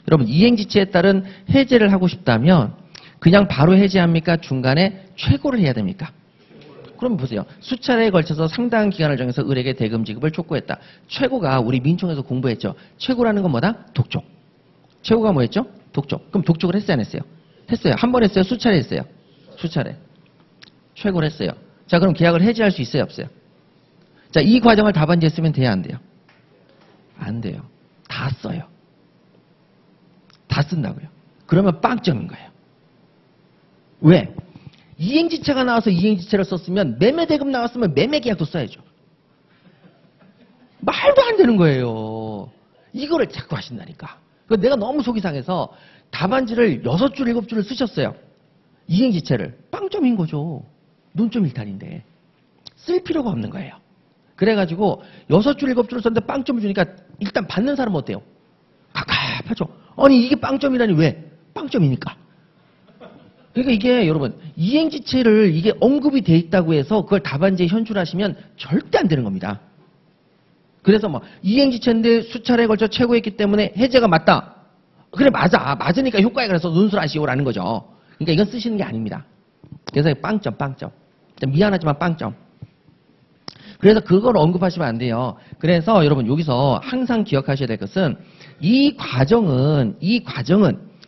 여러분 이행지체에 따른 해제를 하고 싶다면 그냥 바로 해제합니까? 중간에 최고를 해야 됩니까? 그럼 보세요. 수차례에 걸쳐서 상당한 기간을 정해서 을에게 대금 지급을 촉구했다. 최고가 우리 민총에서 공부했죠. 최고라는 건 뭐다? 독촉. 최고가 뭐였죠? 독촉. 그럼 독촉을 했어요? 안 했어요? 했어요. 한 번 했어요? 수차례 했어요? 수차례. 최고를 했어요. 자, 그럼 계약을 해지할 수 있어요? 없어요? 자, 이 과정을 답안지에 쓰면 돼야 안 돼요? 안 돼요. 다 써요. 다 쓴다고요. 그러면 빵점인 거예요. 왜? 이행지체가 나와서 이행지체를 썼으면 매매대금 나왔으면 매매계약도 써야죠. 말도 안 되는 거예요. 이거를 자꾸 하신다니까. 내가 너무 속이 상해서 답안지를 6줄, 7줄을 쓰셨어요. 이행지체를. 빵점인 거죠. 논점 일탈인데. 쓸 필요가 없는 거예요. 그래가지고 6줄, 7줄을 썼는데 빵점을 주니까 일단 받는 사람은 어때요? 갑갑하죠. 아니 이게 빵점이라니 왜? 빵점이니까. 그러니까 이게 여러분 이행지체를 이게 언급이 돼 있다고 해서 그걸 답안지에 현출하시면 절대 안 되는 겁니다. 그래서 뭐 이행지체인데 수차례에 걸쳐 최고했기 때문에 해제가 맞다. 그래 맞아. 맞으니까 효과에 관해서 논술하시오라는 거죠. 그러니까 이건 쓰시는 게 아닙니다. 그래서 빵점. 미안하지만 빵점. 그래서 그걸 언급하시면 안 돼요. 그래서 여러분 여기서 항상 기억하셔야 될 것은 이 과정은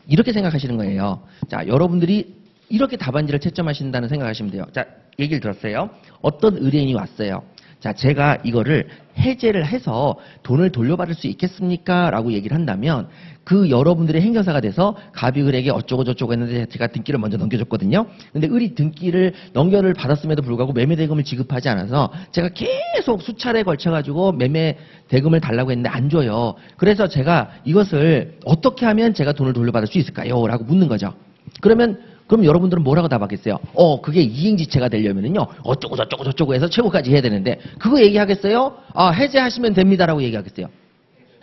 이렇게 생각하시는 거예요. 자, 여러분들이 이렇게 답안지를 채점하신다는 생각하시면 돼요. 자, 얘기를 들었어요. 어떤 의뢰인이 왔어요. 자, 제가 이거를 해제를 해서 돈을 돌려받을 수 있겠습니까? 라고 얘기를 한다면 그 여러분들의 행정사가 돼서 갑이 을에게 어쩌고 저쩌고 했는데 제가 등기를 먼저 넘겨줬거든요. 근데 을이 등기를 넘겨를 받았음에도 불구하고 매매대금을 지급하지 않아서 제가 계속 수차례에 걸쳐가지고 매매대금을 달라고 했는데 안 줘요. 그래서 제가 이것을 어떻게 하면 제가 돈을 돌려받을 수 있을까요? 라고 묻는 거죠. 그럼 여러분들은 뭐라고 답하겠어요? 그게 이행지체가 되려면은요, 어쩌고 저쩌고 해서 최고까지 해야 되는데, 그거 얘기하겠어요? 해제하시면 됩니다라고 얘기하겠어요?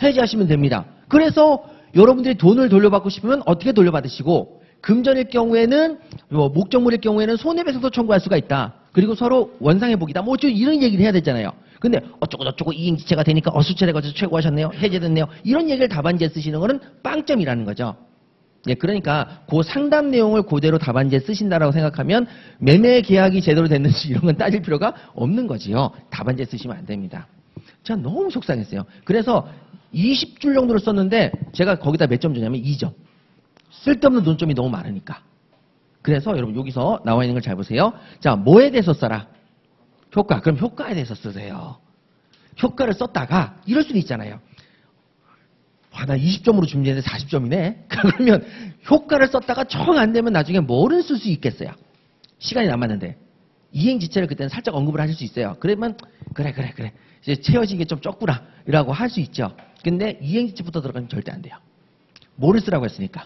해제하시면 됩니다. 그래서 여러분들이 돈을 돌려받고 싶으면 어떻게 돌려받으시고, 금전일 경우에는, 목적물일 경우에는 손해배상도 청구할 수가 있다. 그리고 서로 원상회복이다. 뭐 어쩌고 이런 얘기를 해야 되잖아요. 근데 어쩌고 저쩌고 이행지체가 되니까 수차례 걸쳐서 최고하셨네요. 해제됐네요. 이런 얘기를 답안지에 쓰시는 거는 빵점이라는 거죠. 예, 그러니까 그 상담 내용을 그대로 답안지에 쓰신다라고 생각하면 매매 계약이 제대로 됐는지 이런 건 따질 필요가 없는 거지요. 답안지에 쓰시면 안 됩니다. 제가 너무 속상했어요. 그래서 20줄 정도를 썼는데 제가 거기다 몇 점 주냐면 2점. 쓸데없는 논점이 너무 많으니까. 그래서 여러분 여기서 나와 있는 걸 잘 보세요. 자, 뭐에 대해서 써라? 효과. 그럼 효과에 대해서 쓰세요. 효과를 썼다가 이럴 수도 있잖아요. 나 20점으로 준비했는데 40점이네? 그러면 효과를 썼다가 정 안 되면 나중에 뭐를 쓸 수 있겠어요? 시간이 남았는데. 이행지체를 그때는 살짝 언급을 하실 수 있어요. 그러면 그래. 이제 채워지기 좀 적구나. 라고 할 수 있죠. 근데 이행지체부터 들어가면 절대 안 돼요. 뭐를 쓰라고 했으니까?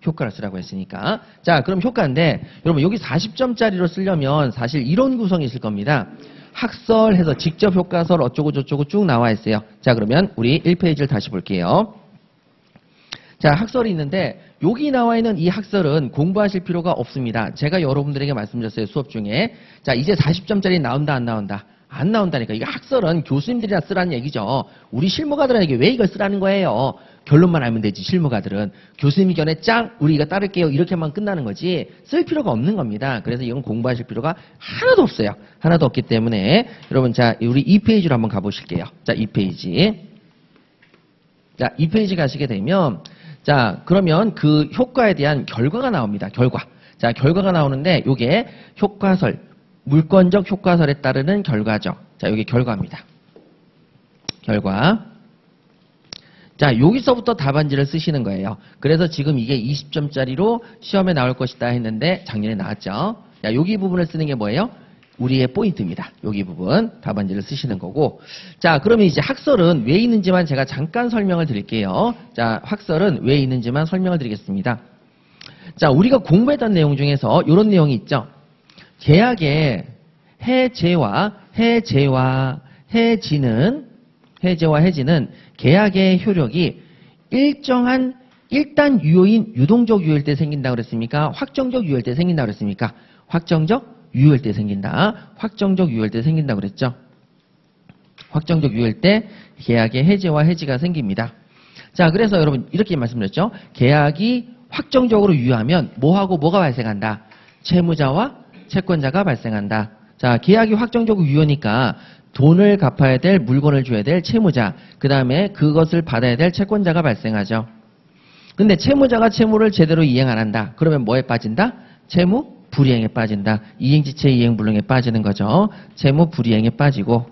효과를 쓰라고 했으니까. 자, 그럼 효과인데 여러분 여기 40점짜리로 쓰려면 사실 이런 구성이 있을 겁니다. 학설해서 직접 효과설 어쩌고 저쩌고 쭉 나와 있어요. 자, 그러면 우리 1페이지를 다시 볼게요. 자, 학설이 있는데 여기 나와 있는 이 학설은 공부하실 필요가 없습니다. 제가 여러분들에게 말씀드렸어요. 수업 중에. 자, 이제 40점짜리 나온다 안 나온다? 안 나온다니까. 이거 학설은 교수님들이나 쓰라는 얘기죠. 우리 실무가들에게 왜 이걸 쓰라는 거예요? 결론만 알면 되지. 실무가들은 교수님 견해 짱 우리 이거 따를게요 이렇게만 끝나는 거지 쓸 필요가 없는 겁니다. 그래서 이건 공부하실 필요가 하나도 없어요. 하나도 없기 때문에 여러분 자 우리 2페이지로 한번 가보실게요. 자 2페이지. 자 2페이지 가시게 되면 자 그러면 그 효과에 대한 결과가 나옵니다. 결과. 자 결과가 나오는데 요게 효과설 물권적 효과설에 따르는 결과죠. 자 여기 결과입니다. 결과. 자, 여기서부터 답안지를 쓰시는 거예요. 그래서 지금 이게 20점짜리로 시험에 나올 것이다 했는데 작년에 나왔죠. 자, 여기 부분을 쓰는 게 뭐예요? 우리의 포인트입니다. 여기 부분 답안지를 쓰시는 거고. 자, 그러면 이제 학설은 왜 있는지만 제가 잠깐 설명을 드릴게요. 자, 학설은 왜 있는지만 설명을 드리겠습니다. 자, 우리가 공부했던 내용 중에서 이런 내용이 있죠. 계약의 해제와 해지는 계약의 효력이 일정한 일단 유효인 유동적 유효일 때 생긴다고 그랬습니까? 확정적 유효일 때 생긴다고 그랬습니까? 확정적 유효일 때 생긴다. 확정적 유효일 때 생긴다고 그랬죠. 확정적 유효일 때 계약의 해제와 해지가 생깁니다. 자, 그래서 여러분 이렇게 말씀드렸죠. 계약이 확정적으로 유효하면 뭐하고 뭐가 발생한다? 채무자와 채권자가 발생한다. 자, 계약이 확정적으로 유효니까 돈을 갚아야 될 물건을 줘야 될 채무자, 그 다음에 그것을 받아야 될 채권자가 발생하죠. 근데 채무자가 채무를 제대로 이행 안 한다. 그러면 뭐에 빠진다? 채무 불이행에 빠진다. 이행지체 이행불능에 빠지는 거죠. 채무 불이행에 빠지고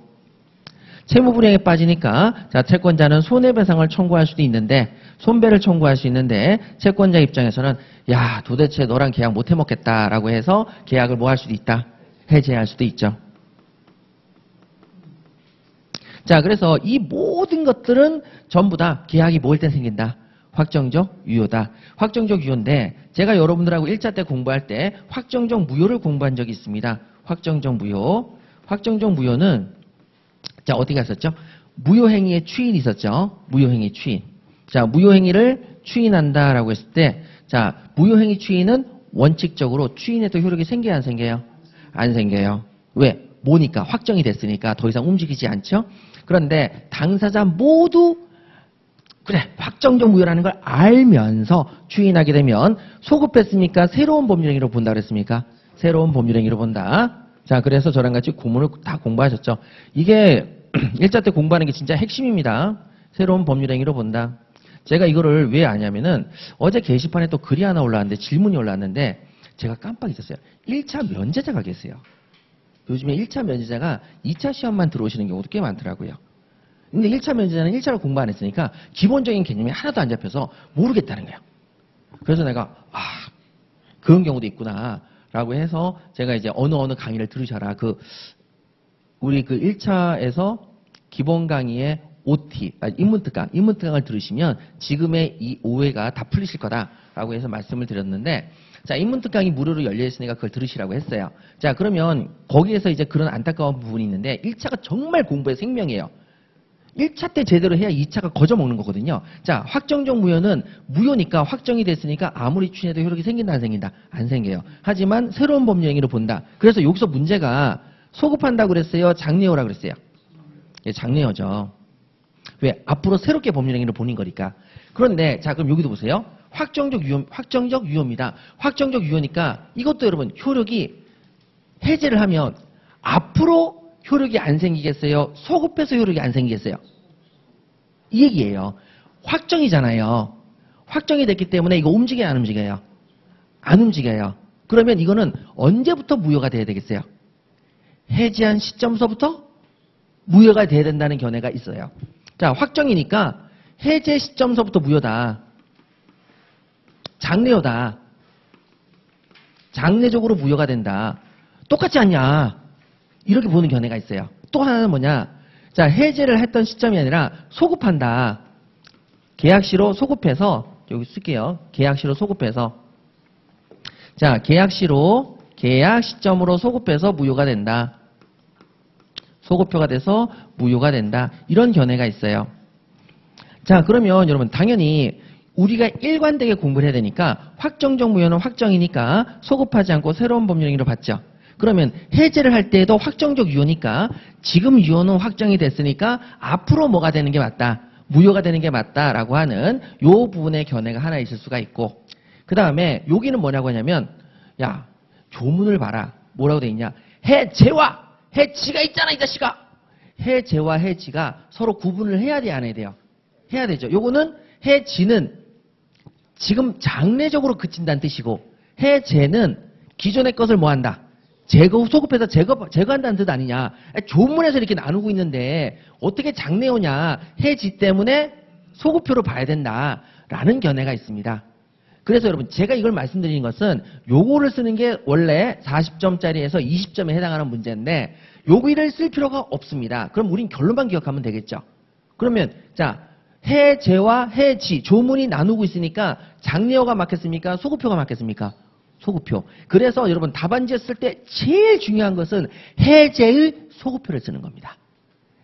채무 불이행에 빠지니까 자 채권자는 손해배상을 청구할 수도 있는데 손배를 청구할 수 있는데 채권자 입장에서는 야 도대체 너랑 계약 못 해먹겠다라고 해서 계약을 뭐 할 수도 있다. 해제할 수도 있죠. 자, 그래서 이 모든 것들은 전부 다 계약이 뭐일 때 생긴다? 확정적 유효다. 확정적 유효인데 제가 여러분들하고 1차 때 공부할 때 확정적 무효를 공부한 적이 있습니다. 확정적 무효. 확정적 무효는 자, 어디 갔었죠? 무효행위의 추인이 있었죠. 무효행위 추인. 자, 무효행위를 추인한다라고 했을 때 자, 무효행위 추인은 원칙적으로 추인에도 효력이 생겨요, 안 생겨요? 안 생겨요. 왜? 뭐니까? 확정이 됐으니까 더 이상 움직이지 않죠? 그런데 당사자 모두 그래 확정적 무효라는 걸 알면서 추인하게 되면 소급했습니까? 새로운 법률행위로 본다 그랬습니까? 새로운 법률행위로 본다. 자 그래서 저랑 같이 구문을 다 공부하셨죠. 이게 1차 때 공부하는 게 진짜 핵심입니다. 새로운 법률행위로 본다. 제가 이거를 왜 아냐면은 어제 게시판에 또 글이 하나 올라왔는데 질문이 올라왔는데 제가 깜빡 잊었어요. 1차 면제자가 계세요. 요즘에 1차 면제자가 2차 시험만 들어오시는 경우도 꽤 많더라고요. 근데 1차 면제자는 1차로 공부 안 했으니까 기본적인 개념이 하나도 안 잡혀서 모르겠다는 거예요. 그래서 내가 그런 경우도 있구나 라고 해서 제가 이제 어느 강의를 들으셔라. 우리 1차에서 기본 강의의 OT, 인문특강을 들으시면 지금의 이 오해가 다 풀리실 거다라고 해서 말씀을 드렸는데 자, 인문특강이 무료로 열려있으니까 그걸 들으시라고 했어요. 자, 그러면 거기에서 이제 그런 안타까운 부분이 있는데 1차가 정말 공부의 생명이에요. 1차 때 제대로 해야 2차가 거저먹는 거거든요. 자, 확정적 무효는 무효니까 확정이 됐으니까 아무리 추인해도 효력이 생긴다 안 생긴다? 안 생겨요. 하지만 새로운 법률행위로 본다. 그래서 여기서 문제가 소급한다고 그랬어요? 장래효라고 그랬어요? 예, 장래효죠. 왜? 앞으로 새롭게 법률행위를 보는 거니까. 그런데 자, 그럼 여기도 보세요. 확정적 유효입니다. 확정적 유효니까 이것도 여러분 효력이 해제를 하면 앞으로 효력이 안 생기겠어요? 소급해서 효력이 안 생기겠어요? 이 얘기예요. 확정이잖아요. 확정이 됐기 때문에 이거 움직여요, 안 움직여요? 안 움직여요. 그러면 이거는 언제부터 무효가 돼야 되겠어요? 해제한 시점서부터 무효가 돼야 된다는 견해가 있어요. 자, 확정이니까 해제 시점서부터 무효다. 장래효다. 장래적으로 무효가 된다. 똑같지 않냐? 이렇게 보는 견해가 있어요. 또 하나는 뭐냐? 자, 해제를 했던 시점이 아니라 소급한다. 계약시로 소급해서 여기 쓸게요. 계약시로 소급해서 자, 계약 시점으로 소급해서 무효가 된다. 소급효가 돼서 무효가 된다. 이런 견해가 있어요. 자, 그러면 여러분 당연히 우리가 일관되게 공부를 해야 되니까 확정적 무효는 확정이니까 소급하지 않고 새로운 법률행위로 봤죠. 그러면 해제를 할 때에도 확정적 유효니까 지금 유효는 확정이 됐으니까 앞으로 뭐가 되는 게 맞다. 무효가 되는 게 맞다라고 하는 요 부분의 견해가 하나 있을 수가 있고, 그 다음에 여기는 뭐냐고 하냐면, 야, 조문을 봐라. 뭐라고 돼 있냐? 해제와 해지가 있잖아, 이 자식아. 해제와 해지가 서로 구분을 해야 돼, 안 해야 돼요? 해야 되죠. 요거는 해지는 지금 장래적으로 그친다는 뜻이고, 해제는 기존의 것을 뭐 한다? 소급해서 제거한다는 뜻 아니냐. 조문에서 이렇게 나누고 있는데 어떻게 장래오냐. 해지 때문에 소급표로 봐야 된다라는 견해가 있습니다. 그래서 여러분 제가 이걸 말씀드리는 것은 요거를 쓰는 게 원래 40점짜리에서 20점에 해당하는 문제인데 여기를 쓸 필요가 없습니다. 그럼 우린 결론만 기억하면 되겠죠. 그러면 자, 해제와 해지 조문이 나누고 있으니까 장래어가 맞겠습니까? 소급표가 맞겠습니까? 소급표. 그래서 여러분 답안지에 쓸 때 제일 중요한 것은 해제의 소급표를 쓰는 겁니다.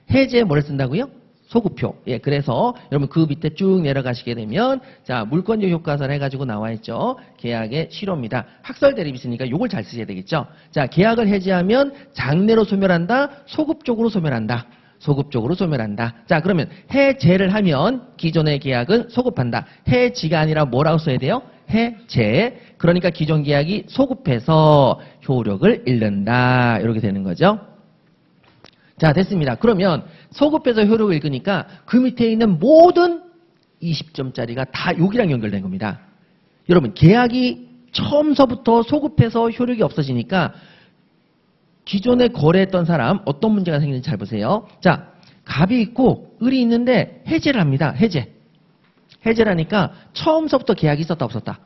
해제에 뭐를 쓴다고요? 소급표. 예, 그래서 여러분 그 밑에 쭉 내려가시게 되면 자, 물권적 효과설 해가지고 나와 있죠. 계약의 실효입니다. 학설 대립이 있으니까 요걸 잘 쓰셔야 되겠죠. 자, 계약을 해제하면 장래로 소멸한다. 소급적으로 소멸한다. 소급적으로 소멸한다. 자, 그러면 해제를 하면 기존의 계약은 소급한다. 해지가 아니라 뭐라고 써야 돼요? 해제. 그러니까 기존 계약이 소급해서 효력을 잃는다. 이렇게 되는 거죠. 자, 됐습니다. 그러면 소급해서 효력을 잃으니까 그 밑에 있는 모든 20점짜리가 다 여기랑 연결된 겁니다. 여러분, 계약이 처음서부터 소급해서 효력이 없어지니까 기존에 거래했던 사람 어떤 문제가 생기는지 잘 보세요. 자, 갑이 있고 을이 있는데 해제를 합니다. 해제. 해제라니까 처음서부터 계약이 있었다 없었다?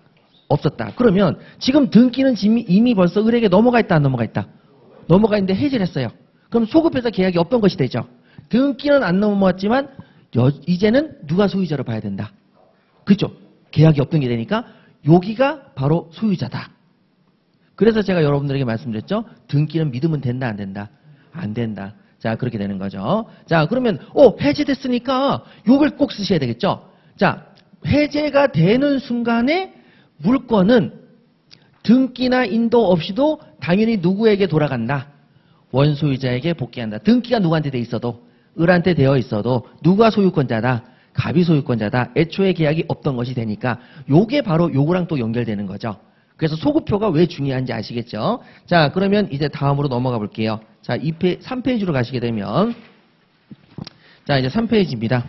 없었다. 그러면 지금 등기는 이미 벌써 을에게 넘어가 있다 안 넘어가 있다? 넘어가 있는데 해제를 했어요. 그럼 소급해서 계약이 없던 것이 되죠. 등기는 안 넘어왔지만 이제는 누가 소유자로 봐야 된다. 그렇죠? 계약이 없던 게 되니까 여기가 바로 소유자다. 그래서 제가 여러분들에게 말씀드렸죠. 등기는 믿으면 된다 안 된다? 안 된다. 자, 그렇게 되는 거죠. 자, 그러면 해제됐으니까 요걸 꼭 쓰셔야 되겠죠. 자, 해제가 되는 순간에 물권은 등기나 인도 없이도 당연히 누구에게 돌아간다? 원소유자에게 복귀한다. 등기가 누구한테 돼 있어도, 을한테 되어 있어도 누가 소유권자다? 갑이 소유권자다. 애초에 계약이 없던 것이 되니까 요게 바로 요거랑 또 연결되는 거죠. 그래서 소급표가 왜 중요한지 아시겠죠? 자, 그러면 이제 다음으로 넘어가 볼게요. 자, 3페이지로 가시게 되면 자, 이제 3페이지입니다.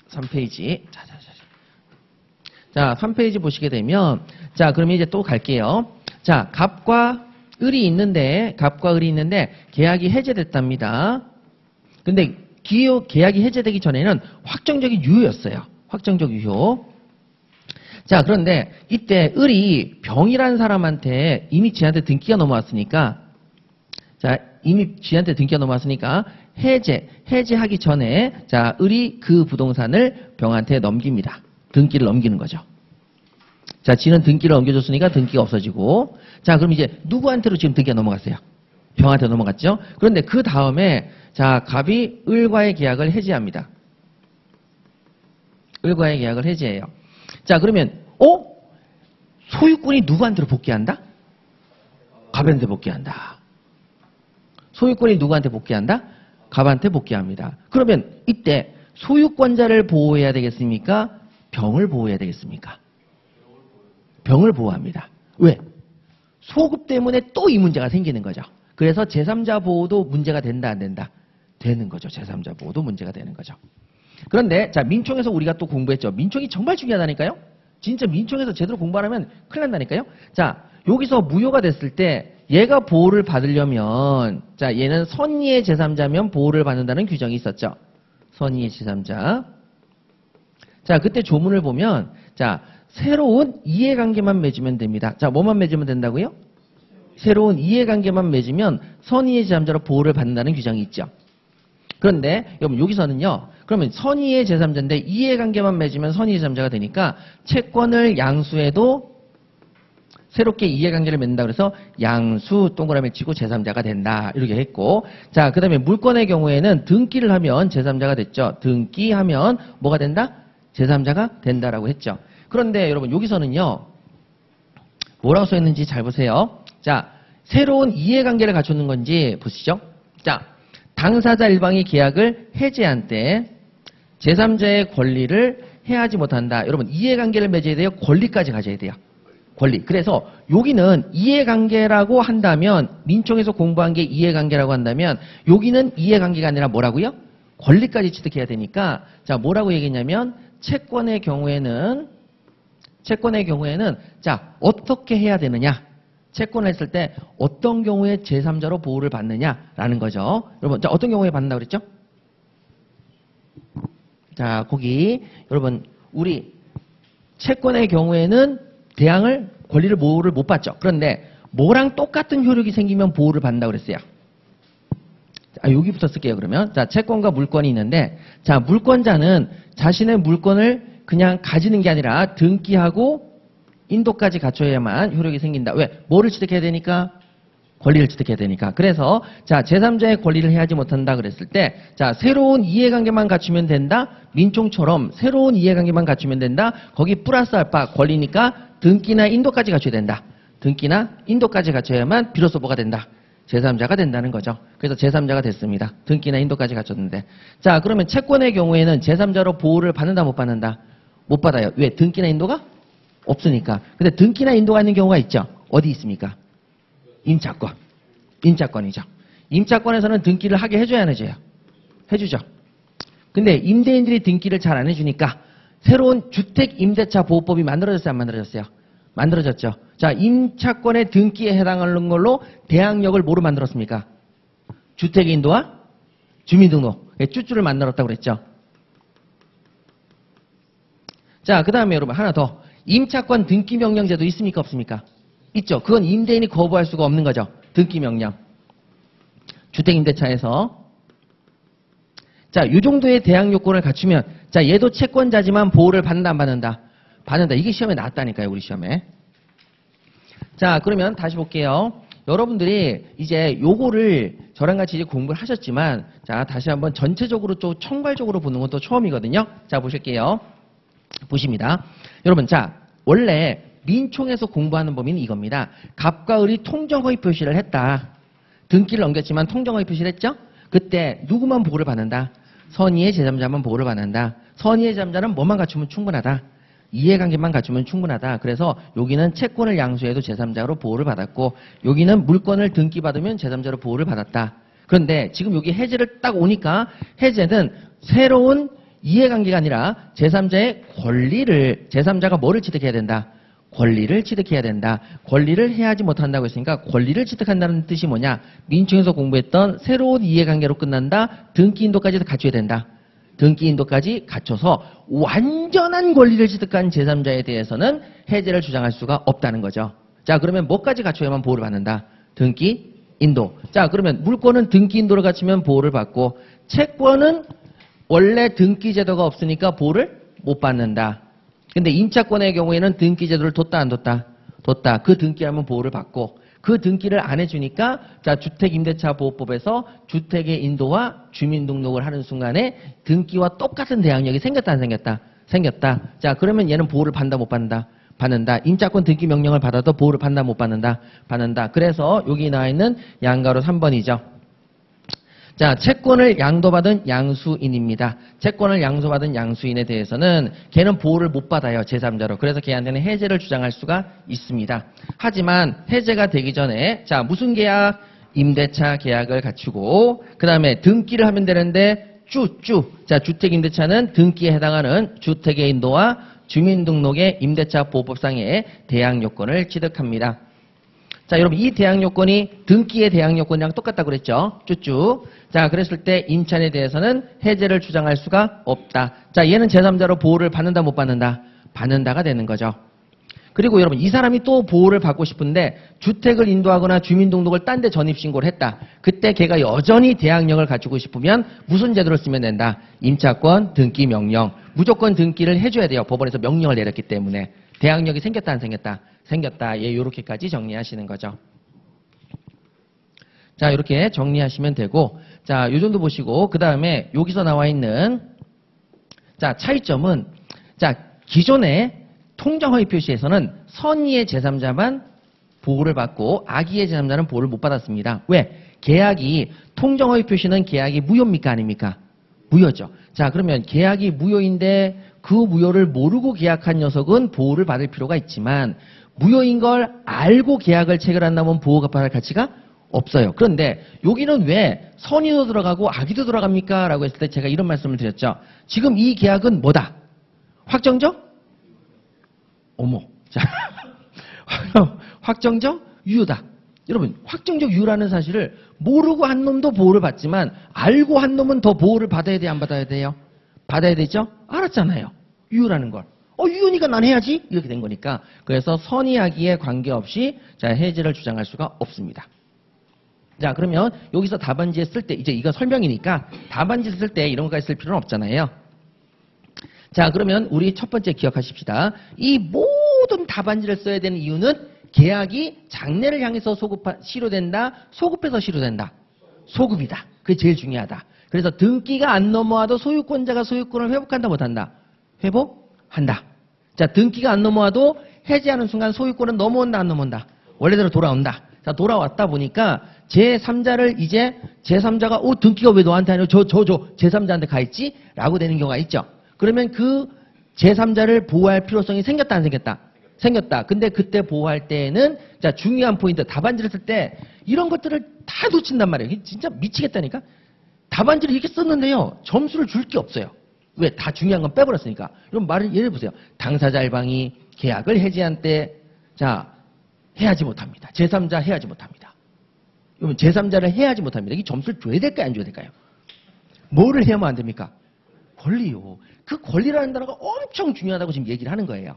3페이지. 자, 3페이지 보시게 되면 자, 그러면 이제 또 갈게요. 자, 갑과 을이 있는데 계약이 해제됐답니다. 근데 계약이 해제되기 전에는 확정적인 유효였어요. 확정적 유효. 자, 그런데 이때 을이 병이라는 사람한테 이미 지한테 등기가 넘어왔으니까 해제하기 전에 자, 을이 그 부동산을 병한테 넘깁니다. 등기를 넘기는 거죠. 자, 지는 등기를 넘겨줬으니까 등기가 없어지고 자, 그럼 이제 누구한테로 지금 등기가 넘어갔어요? 병한테 넘어갔죠? 그런데 그 다음에 자, 갑이 을과의 계약을 해지합니다. 을과의 계약을 해지해요. 자, 그러면 소유권이 누구한테로 복귀한다? 갑한테 복귀한다. 소유권이 누구한테 복귀한다? 갑한테 복귀합니다. 그러면 이때 소유권자를 보호해야 되겠습니까? 병을 보호해야 되겠습니까? 병을 보호합니다. 왜? 소급 때문에 또 이 문제가 생기는 거죠. 그래서 제3자 보호도 문제가 된다 안 된다? 되는 거죠. 제3자 보호도 문제가 되는 거죠. 그런데 자, 민총에서 우리가 또 공부했죠. 민총이 정말 중요하다니까요. 진짜 민총에서 제대로 공부 안 하면 큰일 난다니까요. 자, 여기서 무효가 됐을 때 얘가 보호를 받으려면 자, 얘는 선의의 제3자면 보호를 받는다는 규정이 있었죠. 선의의 제3자. 자, 그때 조문을 보면 자, 새로운 이해관계만 맺으면 됩니다. 자, 뭐만 맺으면 된다고요? 새로운 이해관계만 맺으면 선의의 제3자로 보호를 받는다는 규정이 있죠. 그런데 여러분 여기서는요. 그러면 선의의 제3자인데 이해관계만 맺으면 선의의 제3자가 되니까 채권을 양수해도 새롭게 이해관계를 맺는다 그래서 양수 동그라미 치고 제3자가 된다. 이렇게 했고 자, 그 다음에 물권의 경우에는 등기를 하면 제3자가 됐죠. 등기하면 뭐가 된다? 제3자가 된다라고 했죠. 그런데 여러분 여기서는요. 뭐라고 써 있는지 잘 보세요. 자, 새로운 이해관계를 갖추는 건지 보시죠. 자, 당사자 일방이 계약을 해제한 때 제3자의 권리를 해하지 못한다. 여러분, 이해관계를 맺어야 돼요? 권리까지 가져야 돼요? 권리. 그래서 여기는 이해관계라고 한다면, 민총에서 공부한 게 이해관계라고 한다면 여기는 이해관계가 아니라 뭐라고요? 권리까지 취득해야 되니까, 자, 뭐라고 얘기했냐면 채권의 경우에는 자, 어떻게 해야 되느냐? 채권을 했을 때 어떤 경우에 제3자로 보호를 받느냐라는 거죠. 여러분, 자, 어떤 경우에 받는다고 그랬죠? 자, 거기 여러분, 우리 채권의 경우에는 대항을 권리를 보호를 못 받죠. 그런데 뭐랑 똑같은 효력이 생기면 보호를 받는다고 그랬어요. 자, 여기부터 쓸게요. 그러면 자, 채권과 물권이 있는데, 자, 물권자는 자신의 물권을 그냥 가지는 게 아니라 등기하고 인도까지 갖춰야만 효력이 생긴다. 왜? 뭐를 취득해야 되니까? 권리를 취득해야 되니까. 그래서 자, 제3자의 권리를 해하지 못한다 그랬을 때, 자, 새로운 이해관계만 갖추면 된다. 민총처럼 새로운 이해관계만 갖추면 된다. 거기 플러스 알파 권리니까 등기나 인도까지 갖춰야 된다. 등기나 인도까지 갖춰야만 비로소 뭐가 된다? 제3자가 된다는 거죠. 그래서 제3자가 됐습니다. 등기나 인도까지 갖췄는데. 자, 그러면 채권의 경우에는 제3자로 보호를 받는다, 못 받는다? 못 받아요. 왜? 등기나 인도가 없으니까. 근데 등기나 인도가 있는 경우가 있죠. 어디 있습니까? 임차권. 임차권이죠. 임차권에서는 등기를 하게 해줘야 안 해줘요? 해주죠. 근데 임대인들이 등기를 잘 안 해주니까 새로운 주택임대차 보호법이 만들어졌어요? 안 만들어졌어요? 만들어졌죠. 자, 임차권의 등기에 해당하는 걸로 대항력을 뭐로 만들었습니까? 주택인도와 주민등록. 쭈쭈를 만들었다고 그랬죠. 자, 그 다음에 여러분 하나 더. 임차권 등기명령제도 있습니까? 없습니까? 있죠. 그건 임대인이 거부할 수가 없는 거죠. 등기명령. 주택임대차에서. 자, 이 정도의 대항 요건을 갖추면, 자, 얘도 채권자지만 보호를 받는다, 안 받는다? 받는다. 이게 시험에 나왔다니까요, 우리 시험에. 자, 그러면 다시 볼게요. 여러분들이 이제 요거를 저랑 같이 이제 공부를 하셨지만, 자, 다시 한번 전체적으로 좀 총괄적으로 보는 건 또 처음이거든요. 자, 보실게요. 보십니다. 여러분, 자, 원래 민총에서 공부하는 범위는 이겁니다. 갑과 을이 통정허위 표시를 했다. 등기를 넘겼지만 통정허위 표시를 했죠? 그때 누구만 보호를 받는다? 선의의 제3자만 보호를 받는다. 선의의 제3자는 뭐만 갖추면 충분하다? 이해관계만 갖추면 충분하다. 그래서 여기는 채권을 양수해도 제3자로 보호를 받았고, 여기는 물건을 등기받으면 제3자로 보호를 받았다. 그런데 지금 여기 해제를 딱 오니까 해제는 새로운 이해관계가 아니라 제3자의 권리를, 제3자가 뭐를 취득해야 된다? 권리를 취득해야 된다. 권리를 해하지 못한다고 했으니까 권리를 취득한다는 뜻이 뭐냐? 민총에서 공부했던 새로운 이해관계로 끝난다. 등기인도까지 갖춰야 된다. 등기인도까지 갖춰서 완전한 권리를 취득한 제3자에 대해서는 해제를 주장할 수가 없다는 거죠. 자, 그러면 뭐까지 갖춰야만 보호를 받는다? 등기인도. 자, 그러면 물권은 등기인도를 갖추면 보호를 받고, 채권은 원래 등기제도가 없으니까 보호를 못 받는다. 근데 임차권의 경우에는 등기제도를 뒀다 안 뒀다? 뒀다. 그 등기하면 보호를 받고, 그 등기를 안 해주니까, 자, 주택임대차보호법에서 주택의 인도와 주민등록을 하는 순간에 등기와 똑같은 대항력이 생겼다 안 생겼다? 생겼다. 자, 그러면 얘는 보호를 받는다 못 받는다? 받는다. 임차권 등기 명령을 받아도 보호를 받는다 못 받는다? 받는다. 그래서 여기 나와 있는 양가로 3번이죠. 자, 채권을 양도받은 양수인입니다. 채권을 양도받은 양수인에 대해서는 걔는 보호를 못 받아요. 제3자로. 그래서 걔한테는 해제를 주장할 수가 있습니다. 하지만 해제가 되기 전에, 자, 무슨 계약? 임대차 계약을 갖추고, 그 다음에 등기를 하면 되는데 자, 주택임대차는 등기에 해당하는 주택의 인도와 주민등록의 임대차 보호법상의 대항 요건을 취득합니다. 자, 여러분, 이 대항 요건이 등기의 대항 요건이랑 똑같다고 그랬죠? 쭈쭈. 자, 그랬을 때 임차인에 대해서는 해제를 주장할 수가 없다. 자, 얘는 제3자로 보호를 받는다 못 받는다? 받는다가 되는 거죠. 그리고 여러분, 이 사람이 또 보호를 받고 싶은데 주택을 인도하거나 주민등록을 딴 데 전입신고를 했다. 그때 걔가 여전히 대항력을 갖추고 싶으면 무슨 제도를 쓰면 된다? 임차권 등기 명령. 무조건 등기를 해줘야 돼요. 법원에서 명령을 내렸기 때문에. 대항력이 생겼다 안 생겼다? 생겼다. 예, 요렇게까지 정리하시는 거죠. 자, 이렇게 정리하시면 되고, 자, 요 정도 보시고, 그 다음에 여기서 나와 있는, 자, 차이점은, 자, 기존의 통정허위 표시에서는 선의의 제3자만 보호를 받고 악의의 제3자는 보호를 못 받았습니다. 왜? 계약이 통정허위 표시는 계약이 무효입니까? 아닙니까? 무효죠. 자, 그러면 계약이 무효인데 그 무효를 모르고 계약한 녀석은 보호를 받을 필요가 있지만 무효인 걸 알고 계약을 체결한다면 보호가 받을 가치가 없어요. 그런데 여기는 왜 선의도 들어가고 악의도 들어갑니까? 라고 했을 때 제가 이런 말씀을 드렸죠. 지금 이 계약은 뭐다? 확정적? 어머. 자, 확정적 유효다. 여러분, 확정적 유효라는 사실을 모르고 한 놈도 보호를 받지만 알고 한 놈은 더 보호를 받아야 돼요? 안 받아야 돼요? 받아야 되죠? 알았잖아요. 유효라는 걸. 유효니까 난 해야지. 이렇게 된 거니까. 그래서 선의 악의에 관계없이 자, 해지를 주장할 수가 없습니다. 자, 그러면 여기서 답안지에 쓸 때 이제 이거 설명이니까 답안지 쓸 때 이런 것까지 쓸 필요는 없잖아요. 자, 그러면 우리 첫 번째 기억하십시다. 이 모든 답안지를 써야 되는 이유는 계약이 장래를 향해서 실효된다, 소급해서 실효된다. 소급이다. 그게 제일 중요하다. 그래서 등기가 안 넘어와도 소유권자가 소유권을 회복한다, 못한다? 회복한다. 자, 등기가 안 넘어와도 해지하는 순간 소유권은 넘어온다, 안 넘어온다? 원래대로 돌아온다. 자, 돌아왔다 보니까 제3자를 이제 제3자가 등기가 왜 너한테 아니고 제3자한테 가 있지? 라고 되는 경우가 있죠. 그러면 그 제3자를 보호할 필요성이 생겼다, 안 생겼다? 생겼다. 근데 그때 보호할 때에는 자, 중요한 포인트, 답안지를 쓸 때 이런 것들을 다 놓친단 말이에요. 진짜 미치겠다니까. 답안지를 이렇게 썼는데요. 점수를 줄 게 없어요. 왜? 다 중요한 건 빼버렸으니까. 그럼 말을 예를 보세요. 당사자 일방이 계약을 해지한 때 자, 해야지 못합니다. 제3자 해야지 못합니다. 그러면 제3자를 해야지 못합니다. 이 점수를 줘야 될까요? 안 줘야 될까요? 뭐를 해야만 안 됩니까? 권리요. 그 권리라는 단어가 엄청 중요하다고 지금 얘기를 하는 거예요.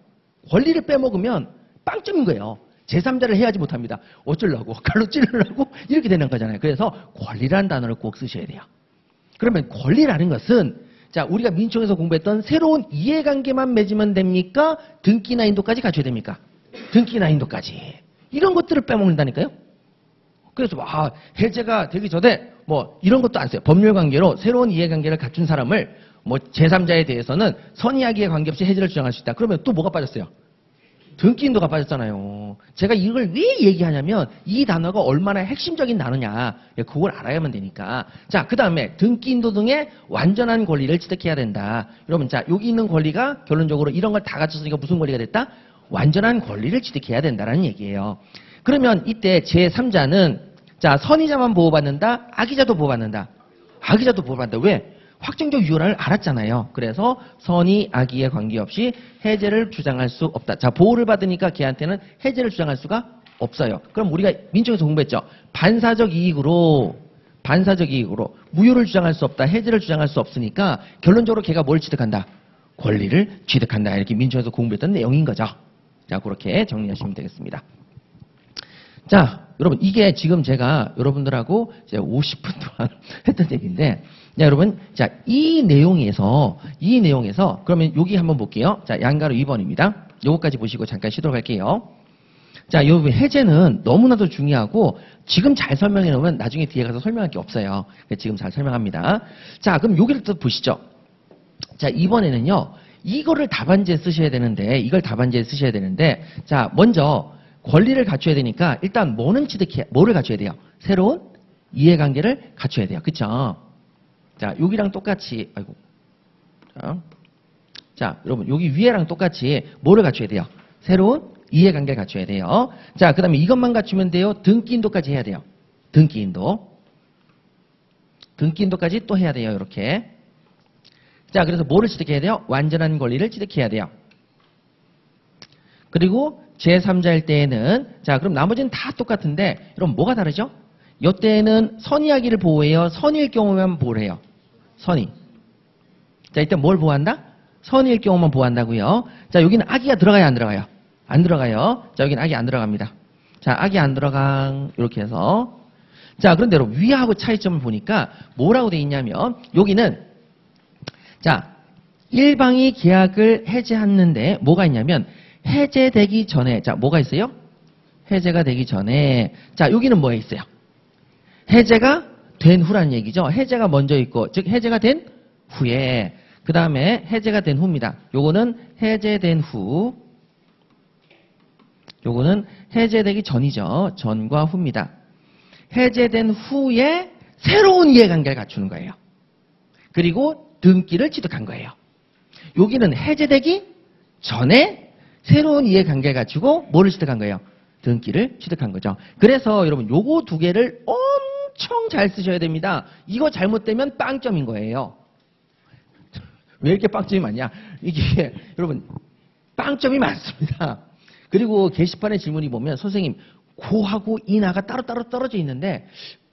권리를 빼먹으면 빵점인 거예요. 제3자를 해야지 못합니다. 어쩌려고? 칼로 찌르려고? 이렇게 되는 거잖아요. 그래서 권리라는 단어를 꼭 쓰셔야 돼요. 그러면 권리라는 것은 자, 우리가 민총에서 공부했던 새로운 이해관계만 맺으면 됩니까? 등기나 인도까지 갖춰야 됩니까? 등기나 인도까지. 이런 것들을 빼먹는다니까요. 그래서 해제가 되기 전에 뭐 이런 것도 안 써요. 법률관계로 새로운 이해관계를 갖춘 사람을 뭐 제3자에 대해서는 선의악의에 관계없이 해지를 주장할 수 있다. 그러면 또 뭐가 빠졌어요? 등기인도가 빠졌잖아요. 제가 이걸 왜 얘기하냐면 이 단어가 얼마나 핵심적인 단어냐. 그걸 알아야만 되니까. 자, 그 다음에 등기인도 등의 완전한 권리를 취득해야 된다. 여러분, 자, 여기 있는 권리가 결론적으로 이런 걸 다 갖췄으니까 무슨 권리가 됐다? 완전한 권리를 취득해야 된다는 얘기예요. 그러면 이때 제3자는 자, 선의자만 보호받는다? 악의자도 보호받는다? 악의자도 보호받는다. 왜? 확정적 유효를 알았잖아요. 그래서 선의, 악의에 관계없이 해제를 주장할 수 없다. 자, 보호를 받으니까 걔한테는 해제를 주장할 수가 없어요. 그럼 우리가 민총에서 공부했죠. 반사적 이익으로 무효를 주장할 수 없다. 해제를 주장할 수 없으니까 결론적으로 걔가 뭘 취득한다? 권리를 취득한다. 이렇게 민총에서 공부했던 내용인 거죠. 자, 그렇게 정리하시면 되겠습니다. 자, 여러분, 이게 지금 제가 여러분들하고 이제 50분 동안 했던 얘기인데, 자, 여러분, 자, 이 내용에서, 그러면 여기 한번 볼게요. 자, 양가로 2번입니다. 요거까지 보시고 잠깐 쉬도록 할게요. 자, 여러분, 해제는 너무나도 중요하고, 지금 잘 설명해 놓으면 나중에 뒤에 가서 설명할 게 없어요. 지금 잘 설명합니다. 자, 그럼 여기를 또 보시죠. 자, 이번에는요, 이거를 답안지에 쓰셔야 되는데, 자, 먼저, 권리를 갖춰야 되니까 일단 뭐를 갖춰야 돼요? 새로운 이해관계를 갖춰야 돼요. 그쵸? 자, 여기랑 똑같이 자, 여러분 여기 위에랑 똑같이 뭐를 갖춰야 돼요? 새로운 이해관계를 갖춰야 돼요. 자, 그 다음에 이것만 갖추면 돼요? 등기인도까지 해야 돼요. 등기인도까지 또 해야 돼요. 이렇게. 자, 그래서 뭐를 취득해야 돼요? 완전한 권리를 취득해야 돼요. 그리고 제3자일 때에는 자, 그럼 나머지는 다 똑같은데 그럼 뭐가 다르죠? 이때는 선의악의를 보호해요. 선의일 경우만 보호를 해요. 선의. 자, 이때 뭘 보호한다? 선의일 경우만 보호한다고요. 자, 여기는 악의가 들어가요, 안 들어가요? 안 들어가요. 자, 여기는 악의 안 들어갑니다. 자, 악의 안 들어간 이렇게 해서 자, 그런데 여러분 위하고 차이점을 보니까 뭐라고 돼 있냐면 여기는 자, 일방이 계약을 해제했는데 뭐가 있냐면 해제되기 전에 자, 뭐가 있어요? 해제가 되기 전에 자, 여기는 뭐에 있어요? 해제가 된 후라는 얘기죠. 해제가 먼저 있고 즉 해제가 된 후에 그 다음에 해제가 된 후입니다. 요거는 해제된 후 요거는 해제되기 전이죠. 전과 후입니다. 해제된 후에 새로운 이해관계를 갖추는 거예요. 그리고 등기를 취득한 거예요. 여기는 해제되기 전에 새로운 이해관계를 갖추고 뭐를 취득한 거예요? 등기를 취득한 거죠. 그래서 여러분 요거 두 개를 엄청 잘 쓰셔야 됩니다. 이거 잘못되면 빵점인 거예요. 왜 이렇게 빵점이 많냐? 이게 여러분 빵점이 많습니다. 그리고 게시판에 질문이 보면 선생님 고하고 인하가 따로따로 떨어져 있는데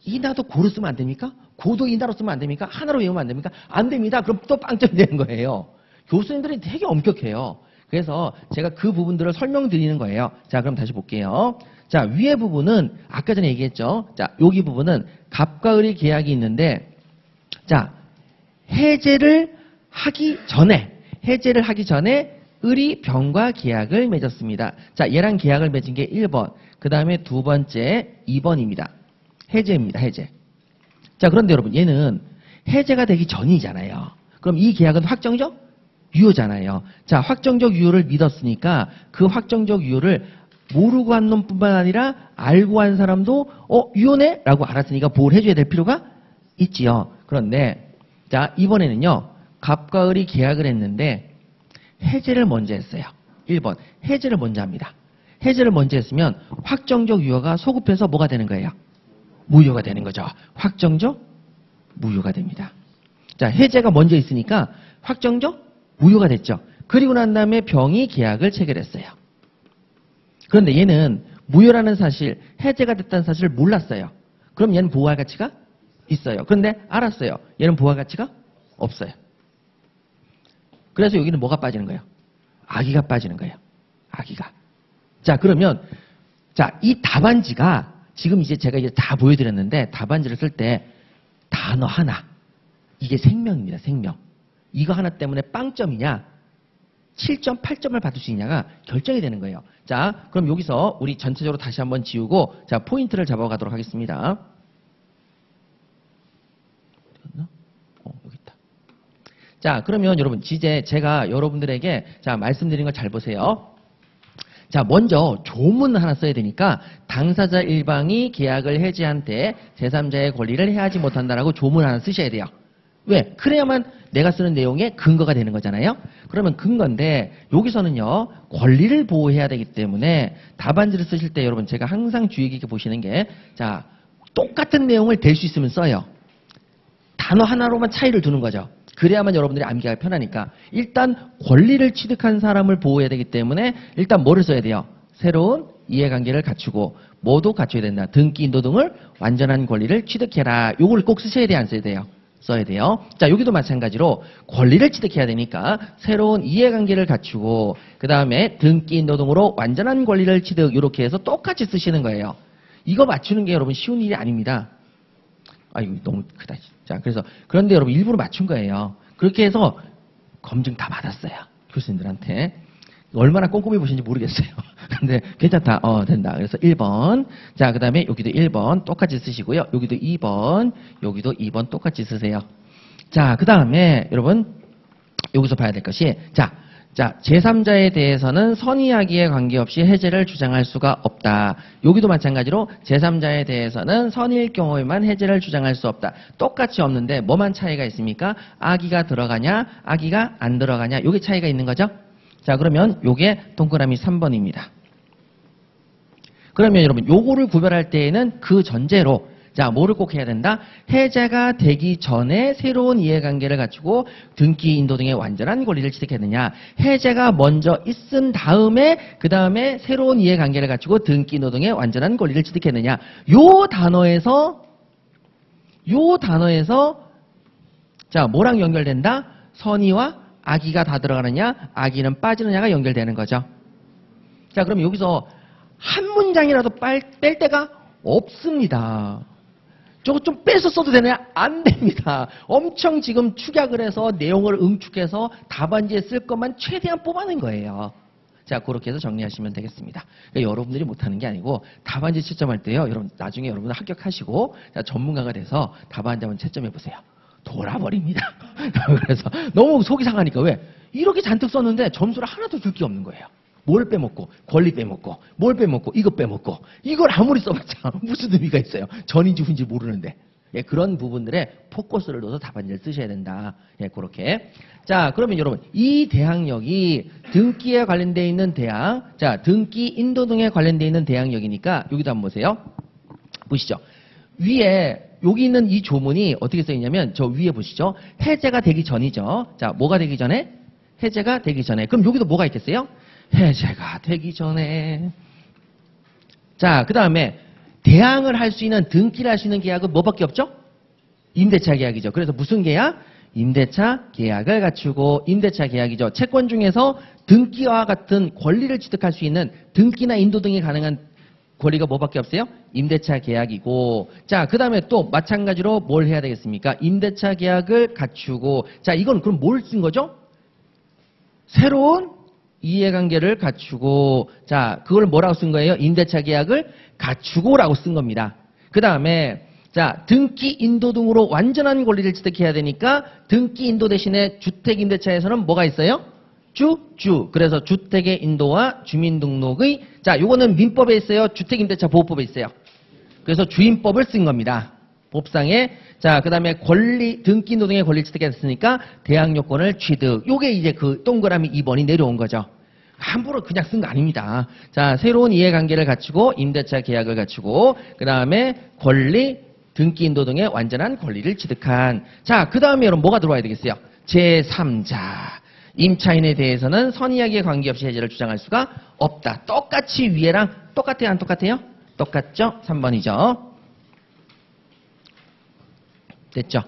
인하도 고로 쓰면 안 됩니까? 고도 인하로 쓰면 안 됩니까? 하나로 외우면 안 됩니까? 안 됩니다. 그럼 또 빵점이 되는 거예요. 교수님들이 되게 엄격해요. 그래서 제가 그 부분들을 설명드리는 거예요. 자, 그럼 다시 볼게요. 자, 위에 부분은 아까 전에 얘기했죠. 자, 여기 부분은 갑과 을의 계약이 있는데 자, 해제를 하기 전에 을이 병과 계약을 맺었습니다. 자, 얘랑 계약을 맺은 게 1번. 그 다음에 두 번째 2번입니다. 해제입니다. 해제. 자, 그런데 여러분 얘는 해제가 되기 전이잖아요. 그럼 이 계약은 확정적 유효잖아요. 자, 확정적 유효를 믿었으니까 그 확정적 유효를 모르고 한 놈뿐만 아니라 알고 한 사람도 유효네? 라고 알았으니까 보호를 해줘야 될 필요가 있지요. 그런데 자, 이번에는요. 갑과 을이 계약을 했는데 해제를 먼저 했어요. 1번. 해제를 먼저 합니다. 해제를 먼저 했으면 확정적 유효가 소급해서 뭐가 되는 거예요? 무효가 되는 거죠. 확정적 무효가 됩니다. 자, 해제가 먼저 있으니까 확정적 무효가 됐죠. 그리고 난 다음에 병이 계약을 체결했어요. 그런데 얘는 무효라는 사실, 해제가 됐다는 사실을 몰랐어요. 그럼 얘는 보호할 가치가 있어요. 그런데 알았어요. 얘는 보호할 가치가 없어요. 그래서 여기는 뭐가 빠지는 거예요? 아기가 빠지는 거예요. 아기가. 자, 그러면 자, 이 답안지가 지금 이제 제가 이제 다 보여드렸는데 답안지를 쓸 때 단어 하나. 이게 생명입니다. 생명. 이거 하나 때문에 빵점이냐 7점, 8점을 받을 수 있냐가 결정이 되는 거예요. 자, 그럼 여기서 우리 전체적으로 다시 한번 지우고 자, 포인트를 잡아가도록 하겠습니다. 여기 있다. 자, 그러면 여러분 이제 제가 여러분들에게 자, 말씀드린 거 잘 보세요. 자, 먼저 조문 하나 써야 되니까 당사자 일방이 계약을 해지한 때 제3자의 권리를 해하지 못한다라고 조문 하나 쓰셔야 돼요. 왜? 그래야만 내가 쓰는 내용의 근거가 되는 거잖아요. 그러면 근거인데 여기서는요. 권리를 보호해야 되기 때문에 답안지를 쓰실 때 여러분 제가 항상 주의 깊게 보시는 게 자, 똑같은 내용을 댈 수 있으면 써요. 단어 하나로만 차이를 두는 거죠. 그래야만 여러분들이 암기가 편하니까 일단 권리를 취득한 사람을 보호해야 되기 때문에 일단 뭐를 써야 돼요? 새로운 이해관계를 갖추고 뭐도 갖춰야 된다. 등기 인도 등을 완전한 권리를 취득해라. 요걸 꼭 쓰셔야 돼요? 안 써야 돼요? 써야 돼요. 자, 여기도 마찬가지로 권리를 취득해야 되니까 새로운 이해관계를 갖추고 그 다음에 등기 인도 등으로 완전한 권리를 취득 이렇게 해서 똑같이 쓰시는 거예요. 이거 맞추는 게 여러분 쉬운 일이 아닙니다. 아이고 너무 크다. 자, 그래서 그런데 여러분 일부러 맞춘 거예요. 그렇게 해서 검증 다 받았어요. 교수님들한테. 얼마나 꼼꼼히 보신지 모르겠어요. 근데 괜찮다. 된다. 그래서 1번. 자, 그 다음에 여기도 1번 똑같이 쓰시고요. 여기도 2번. 여기도 2번 똑같이 쓰세요. 자, 그 다음에 여러분 여기서 봐야 될 것이 자, 제3자에 대해서는 선의하기에 관계없이 해제를 주장할 수가 없다. 여기도 마찬가지로 제3자에 대해서는 선의일 경우에만 해제를 주장할 수 없다. 똑같이 없는데 뭐만 차이가 있습니까? 아기가 들어가냐, 아기가 안 들어가냐. 요게 차이가 있는 거죠. 자, 그러면 요게 동그라미 3번입니다. 그러면 여러분 요거를 구별할 때에는 그 전제로 자, 뭐를 꼭 해야 된다? 해제가 되기 전에 새로운 이해관계를 갖추고 등기 인도 등의 완전한 권리를 취득했느냐. 해제가 먼저 있은 다음에 그 다음에 새로운 이해관계를 갖추고 등기 인도 등의 완전한 권리를 취득했느냐. 요 단어에서 자, 뭐랑 연결된다? 선의와 아기가 다 들어가느냐, 아기는 빠지느냐가 연결되는 거죠. 자, 그럼 여기서 한 문장이라도 뺄 데가 없습니다. 저거 좀 빼서 써도 되나요? 안 됩니다. 엄청 지금 축약을 해서 내용을 응축해서 답안지에 쓸 것만 최대한 뽑아낸 거예요. 자, 그렇게 해서 정리하시면 되겠습니다. 그러니까 여러분들이 못하는 게 아니고 답안지 채점할 때요. 여러분 나중에 여러분들 합격하시고 자, 전문가가 돼서 답안지 한번 채점해 보세요. 돌아버립니다. 그래서 너무 속이 상하니까 왜? 이렇게 잔뜩 썼는데 점수를 하나도 줄 게 없는 거예요. 뭘 빼먹고, 권리 빼먹고, 뭘 빼먹고, 이거 빼먹고, 이걸 아무리 써봤자 무슨 의미가 있어요. 전인지 후인지 모르는데. 예, 그런 부분들에 포커스를 둬서 답안지를 쓰셔야 된다. 예, 그렇게. 자, 그러면 여러분, 이 대항력이 등기에 관련되어 있는 대항, 자, 등기 인도 등에 관련되어 있는 대항력이니까 여기도 한번 보세요. 보시죠. 위에 여기 있는 이 조문이 어떻게 써 있냐면 저 위에 보시죠. 해제가 되기 전이죠. 자, 뭐가 되기 전에? 해제가 되기 전에. 그럼 여기도 뭐가 있겠어요? 해제가 되기 전에. 자, 그 다음에 대항을 할 수 있는, 등기를 할 수 있는 계약은 뭐밖에 없죠? 임대차 계약이죠. 그래서 무슨 계약? 임대차 계약을 갖추고, 임대차 계약이죠. 채권 중에서 등기와 같은 권리를 취득할 수 있는 등기나 인도 등이 가능한 권리가 뭐밖에 없어요? 임대차 계약이고. 자, 그 다음에 또 마찬가지로 뭘 해야 되겠습니까? 임대차 계약을 갖추고. 자, 이건 그럼 뭘 쓴 거죠? 새로운 이해관계를 갖추고. 자, 그걸 뭐라고 쓴 거예요? 임대차 계약을 갖추고라고 쓴 겁니다. 그 다음에 자, 등기 인도 등으로 완전한 권리를 취득해야 되니까 등기 인도 대신에 주택임대차에서는 뭐가 있어요? 주. 그래서 주택의 인도와 주민등록의, 자, 요거는 민법에 있어요? 주택임대차 보호법에 있어요? 그래서 주임법을 쓴 겁니다. 법상에. 자, 그 다음에 권리, 등기 인도 등의 권리를 취득했으니까 대항요건을 취득. 요게 이제 그 동그라미 2번이 내려온 거죠. 함부로 그냥 쓴 거 아닙니다. 자, 새로운 이해관계를 갖추고, 임대차 계약을 갖추고, 그 다음에 권리, 등기 인도 등의 완전한 권리를 취득한. 자, 그 다음에 여러분 뭐가 들어와야 되겠어요? 제3자. 임차인에 대해서는 선의하기에 관계없이 해제를 주장할 수가 없다. 똑같이 위에랑 똑같아요? 안 똑같아요? 똑같죠? 3번이죠. 됐죠?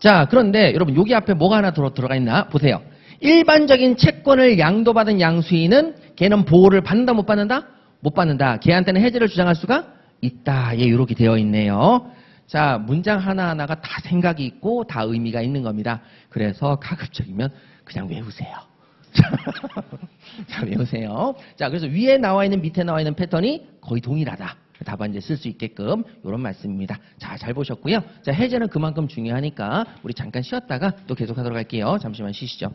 자, 그런데 여러분 여기 앞에 뭐가 하나 들어가 있나? 보세요. 일반적인 채권을 양도받은 양수인은 걔는 보호를 받는다 못 받는다? 못 받는다. 걔한테는 해제를 주장할 수가 있다. 예, 이렇게 되어 있네요. 자, 문장 하나하나가 다 생각이 있고 다 의미가 있는 겁니다. 그래서 가급적이면 그냥 외우세요. 자, 외우세요. 자, 그래서 위에 나와 있는 밑에 나와 있는 패턴이 거의 동일하다. 답안지에 쓸 수 있게끔 이런 말씀입니다. 자, 잘 보셨고요. 자, 해제는 그만큼 중요하니까 우리 잠깐 쉬었다가 또 계속하도록 할게요. 잠시만 쉬시죠.